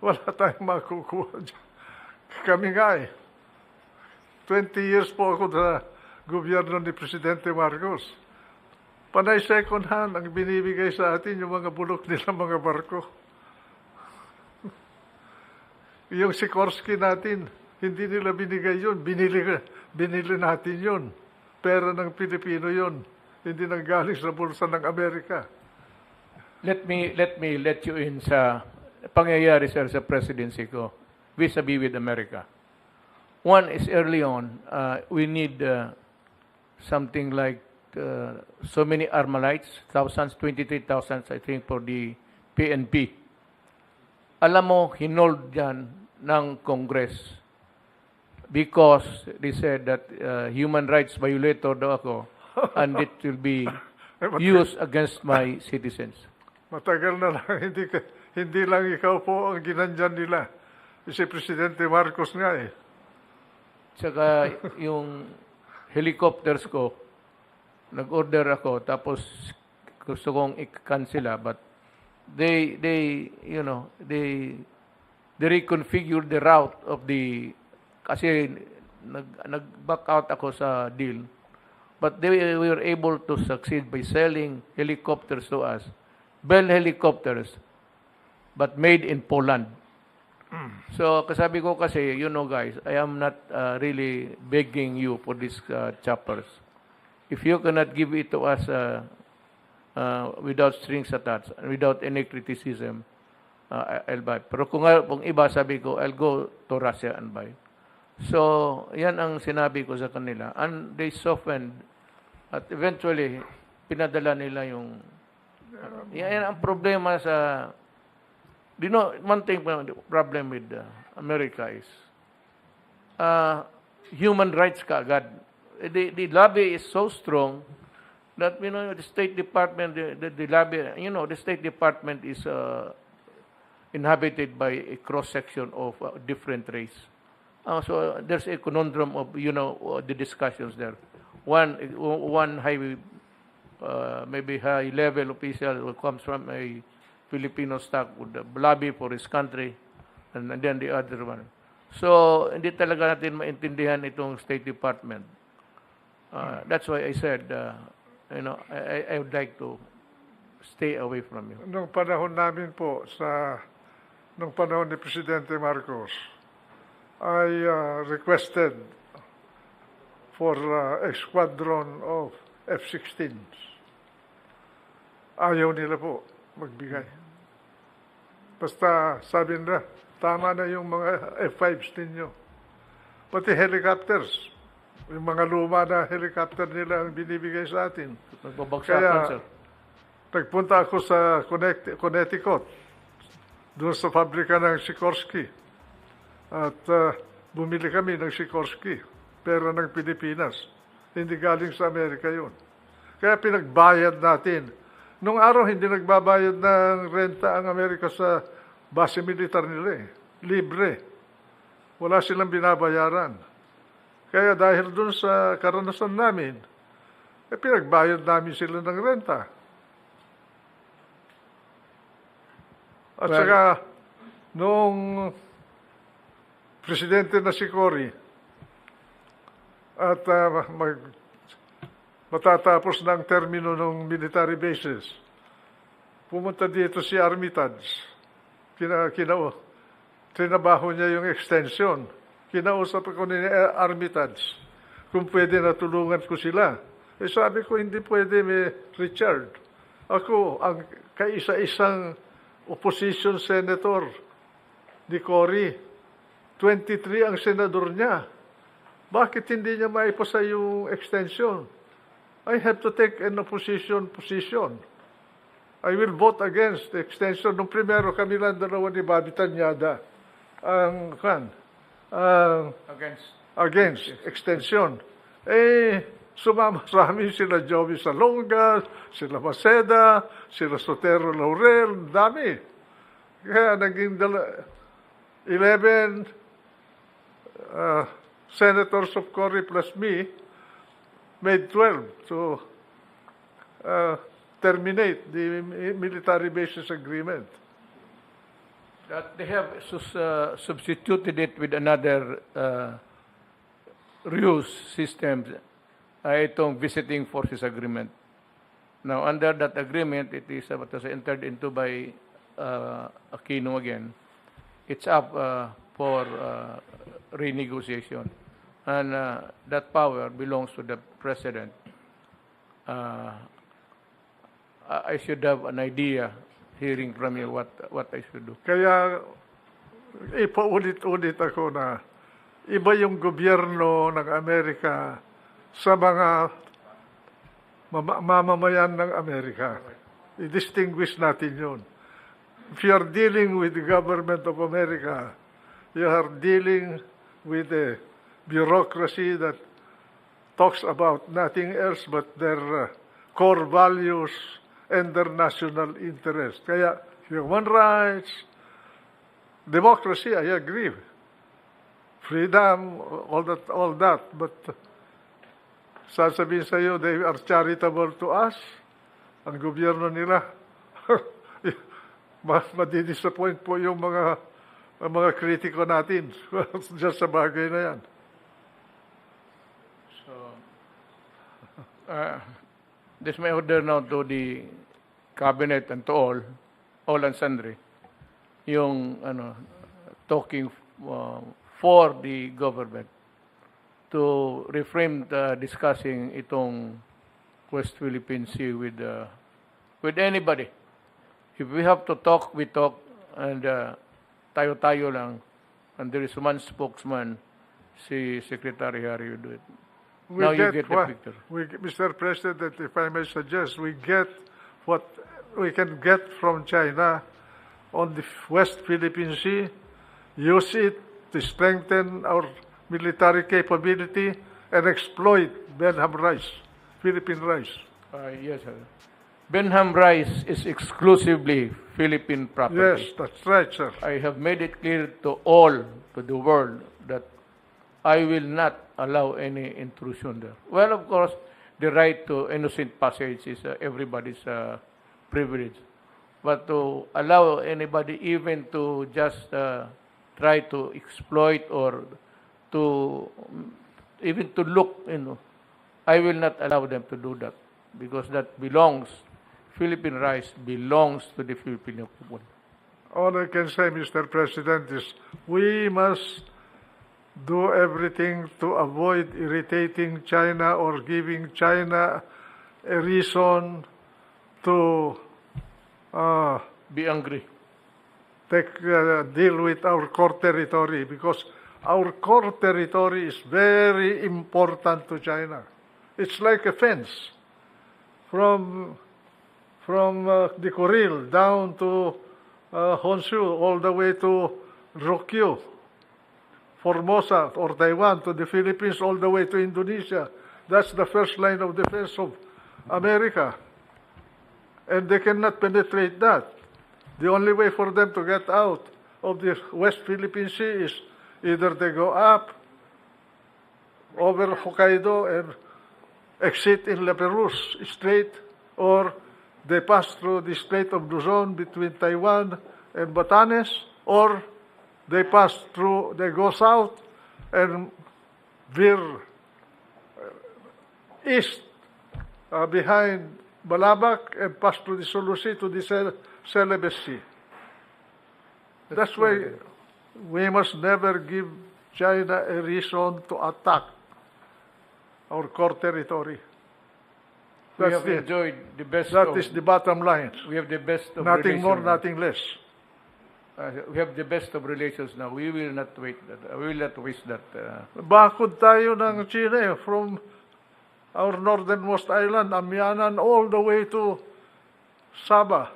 Wala tayong makukuha dyan. Kami nga eh. 20 years po ako sa gobyerno ni Presidente Marcos. Panay second hand ang binibigay sa atin yung mga bulok nila mga barko. Yung Sikorsky natin, hindi nila binigay yun. Binili natin yun. Pera ng Pilipino yun. Hindi nang galing sa bulsa ng Amerika. Let me let you in sa pangyayari, sir, sa presidency ko vis-a-vis with America. One is early on, we need something like so many Armalites, thousands, 23,000 I think for the PNP. Alam mo, hinold yan ng Congress because they said that human rights violator daw ako and it will be used against my citizens. Matagal na lang, hindi lang ikaw po ang ginandyan nila. Si Presidente Marcos nga eh. Tsaka yung helicopters ko, nag-order ako, tapos gusto kong i-cancela, but they reconfigured the route of the, kasi nag-back out ako sa deal, but we were able to succeed by selling helicopters to us. Bell helicopters, but made in Poland. So, kasabi ko kasi, you know guys, I am not really begging you for these choppers. If you cannot give it to us without strings attached, without any criticism, I'll buy. Pero kung iba, sabi ko, I'll go to Russia and buy. So, yan ang sinabi ko sa kanila. And they softened. At eventually, pinadala nila yung yan ang problema sa, one thing, the problem with America is human rights kaagad. The lobby is so strong that, the State Department, the lobby, the State Department is inhabited by a cross-section of different race. So there's a conundrum of, the discussions there. One high maybe high-level official who comes from a Filipino stock would lobby for his country, and then the other one. So, hindi talaga natin maintindihan itong State Department. That's why I said, I would like to stay away from you. Nung panahon namin po, nung panahon ni Presidente Marcos, I requested for a squadron of F-16s. Ayaw nila po magbigay. Basta sabi nila, tama na yung mga F-5s ninyo. Pati helicopters, yung mga luma na helicopter nila ang binibigay sa atin. Nagbabagsakan, sir. Nagpunta ako sa Connecticut, doon sa pabrika ng Sikorsky. At bumili kami ng Sikorsky, pera ng Pilipinas. Hindi galing sa Amerika yun. Kaya pinagbayad natin. Nung araw, hindi nagbabayad ng renta ang Amerika sa base militar nila eh. Libre. Wala silang binabayaran. Kaya dahil dun sa karanasan namin, pinagbayad namin sila ng renta. At Well- saka, noong presidente na si Cory, at matatapos na ang termino ng military bases, pumunta dito si Armitage. Trinabaho niya yung extension. Kinausap ko ni Armitage kung pwede na tulungan ko sila. Sabi ko, hindi pwede, Richard. Ako, ang kaisa-isang opposition senator ni Cory. 23 ang senador niya. Bakit hindi niya maipasa yung extension? I have to take an opposition position. I will vote against the extension. Nung primero kami lang dalawa ni Bobby Tanyada against extension. Sumama sa amin sila Joey Salonga, sila Maceda, sila Sotero Laurel, dami. Kaya naging 11 senators of Cory plus me made 12 to terminate the military bases agreement. That they have substituted it with another ruse system, itong visiting forces agreement. Now, under that agreement, it is entered into by Aquino again. It's up for renegotiation. And that power belongs to the President. I should have an idea, hearing from you, what I should do. Kaya ipaulit-ulit ako na iba yung gobyerno ng Amerika sa mga mamamayan ng Amerika. I-distinguish natin yun. If you are dealing with the government of America, you are dealing with a bureaucracy that talks about nothing else but their core values and their national interest. Kaya human rights, democracy, I agree. Freedom, all that. But sasabihin sa iyo, they are charitable to us. Ang gobyerno nila, madidisappoint po yung mga kritiko natin just sa bagay na yan. So, this may order now to the cabinet and to all and sundry, yung talking for the government to reframe discussing itong West Philippine Sea with anybody. If we have to talk, we talk, and tayo-tayo lang, and there is one spokesman, si Secretary Harry will do it. Now you get the picture. Mr. President, if I may suggest, we get what we can get from China on the West Philippine Sea, use it to strengthen our military capability and exploit Benham rice, Philippine rice. Yes, sir. Benham rice is exclusively Philippine property. Yes, that's right, sir. I have made it clear to the world, that I will not allow any intrusion there. Well, of course, the right to innocent passage is everybody's privilege. But to allow anybody even to just try to exploit or to even to look, I will not allow them to do that, because that Philippine rice belongs to the Filipino people. All I can say, Mr. President, is we must do everything to avoid irritating China or giving China a reason to Be angry. deal with our core territory, because our core territory is very important to China. It's like a fence from the Kuril down to Honshu, all the way to Ryukyu, Formosa or Taiwan, to the Philippines, all the way to Indonesia. That's the first line of defense of America. And they cannot penetrate that. The only way for them to get out of the West Philippine Sea is either they go up over Hokkaido and exit in Leperouse Strait, or they pass through the Strait of Luzon between Taiwan and Batanes, or they go south and veer east behind Balabac and pass through the Sulu Sea to the Celebes Sea. That's why we must never give China a reason to attack our core territory. We have enjoyed the best That is the bottom line. we have the best of Nothing more, relations. nothing less. We have the best of relations now. We will not wait that. We will not waste that. Bakod tayo ng China from our northernmost island, Amianan, all the way to Sabah.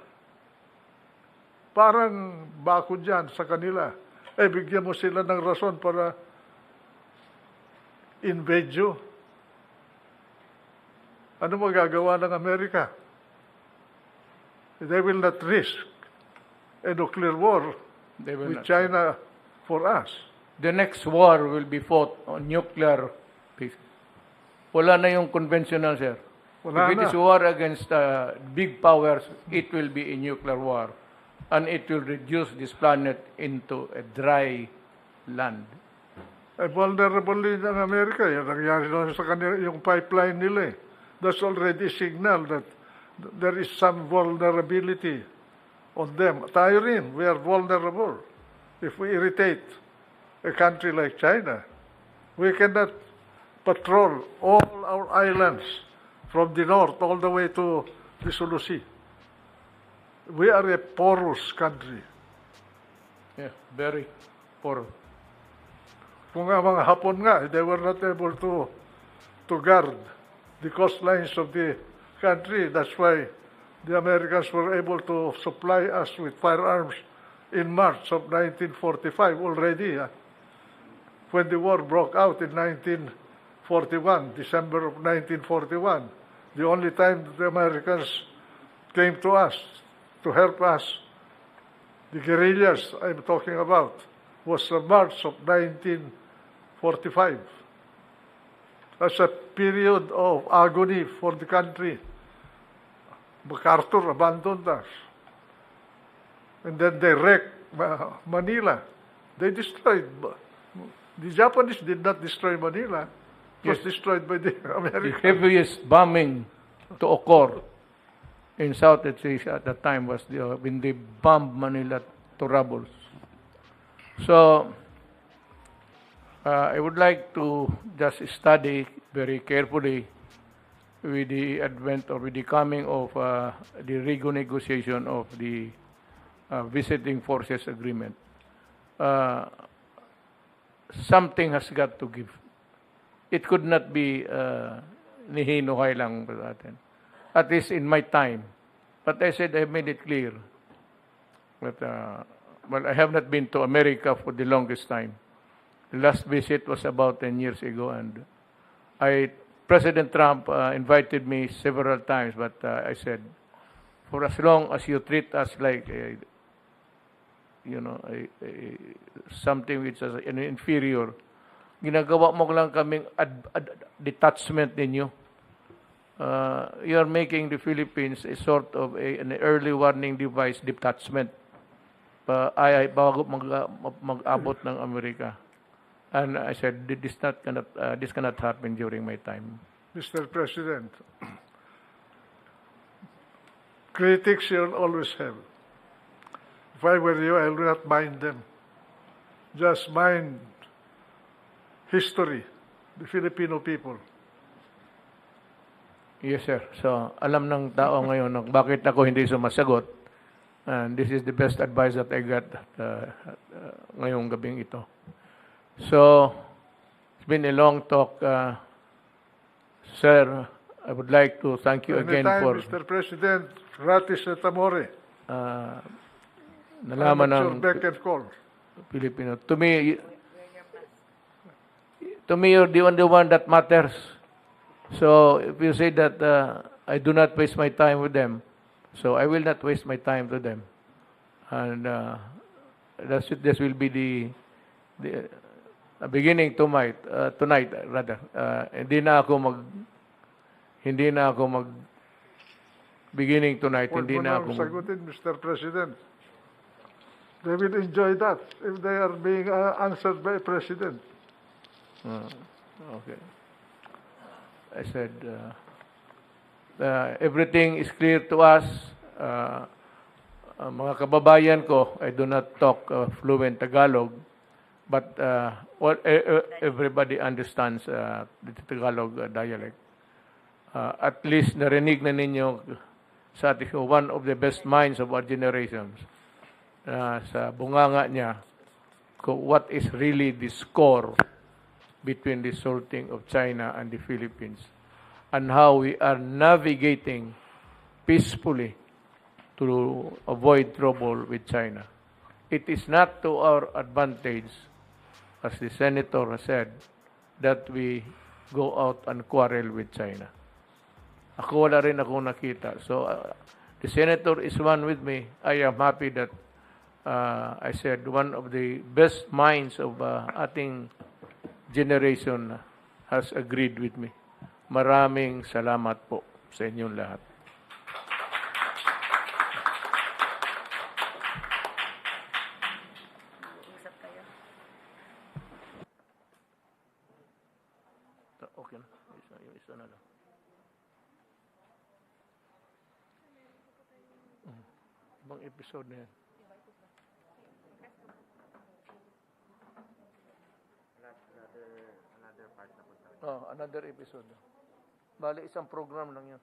Parang bakod yan sa kanila. Bigyan mo sila ng rason para invade you. Ano magagawa ng Amerika? They will not risk a nuclear war They will with not. China for us. The next war will be fought on nuclear basis. Wala na yung conventional, sir. Wala If it na. is war against big powers, it will be a nuclear war. And it will reduce this planet into a dry land. Vulnerable din ang Amerika. Yan nangyari na sa kanila, yung pipeline nila. That's already a signal that there is some vulnerability on them. Tayo rin, we are vulnerable. If we irritate a country like China, we cannot patrol all our islands from the north all the way to the Sulu Sea. We are a porous country. Yeah, very poor. Kung ang mga Hapon nga, they were not able to guard the coastlines of the country. That's why the Americans were able to supply us with firearms in March of 1945 already. When the war broke out in 1941, December of 1941, the only time the Americans came to us to help us, the guerrillas I'm talking about, was March of 1945. That's a period of agony for the country. MacArthur abandoned us. And then they wrecked Manila. They destroyed. The Japanese did not destroy Manila. It was destroyed by the The Americans. heaviest bombing to occur in Southeast Asia at that time was when they bombed Manila to rubble. So, I would like to just study very carefully with the advent or with the coming of the renegotiation of the visiting forces agreement. Something has got to give. It could not be nihinuhay lang sa atin. At least in my time. But I said, I made it clear. But, well, I have not been to America for the longest time. The last visit was about 10 years ago, and President Trump invited me several times, but I said, for as long as you treat us like, something which is an inferior, ginagawa mo lang kaming detachment ninyo. You are making the Philippines a sort of an early warning device detachment. Bago mag-abot ng Amerika. And I said, this cannot happen during my time. Mr. President, critics you'll always have. If I were you, I will not mind them. Just mind history, the Filipino people. Yes, sir. So, alam ng tao ngayon bakit ako hindi sumasagot. And this is the best advice that I got ngayong gabing ito. So, it's been a long talk. Sir, I would like to thank you again Anytime, for Mr. President, gratis et amore. nalaman I'm at ng your beck and call. Filipino. To me, you're the only one that matters. So, if you say that I do not waste my time with them, so I will not waste my time to them. And this will be the beginning tonight rather, hindi na ako mag beginning tonight, Huwag hindi mo na nang ako sagutin, Mr. President. They will enjoy that if they are being answered by President. Okay. I said, everything is clear to us. Mga kababayan ko, I do not talk fluent Tagalog, but everybody understands the Tagalog dialect. At least narinig na ninyo sa ating one of the best minds of our generations sa bunganga niya what is really the score between the salting of China and the Philippines and how we are navigating peacefully to avoid trouble with China. It is not to our advantage, as the senator has said, that we go out and quarrel with China. Ako wala rin akong nakita. So, the senator is one with me. I am happy that I said one of the best minds of ating generation has agreed with me. Maraming salamat po sa inyong lahat. Okay na. Yung isa na lang. Ibang episode na yan. Another part na po. Another episode. Bali, isang program lang yan.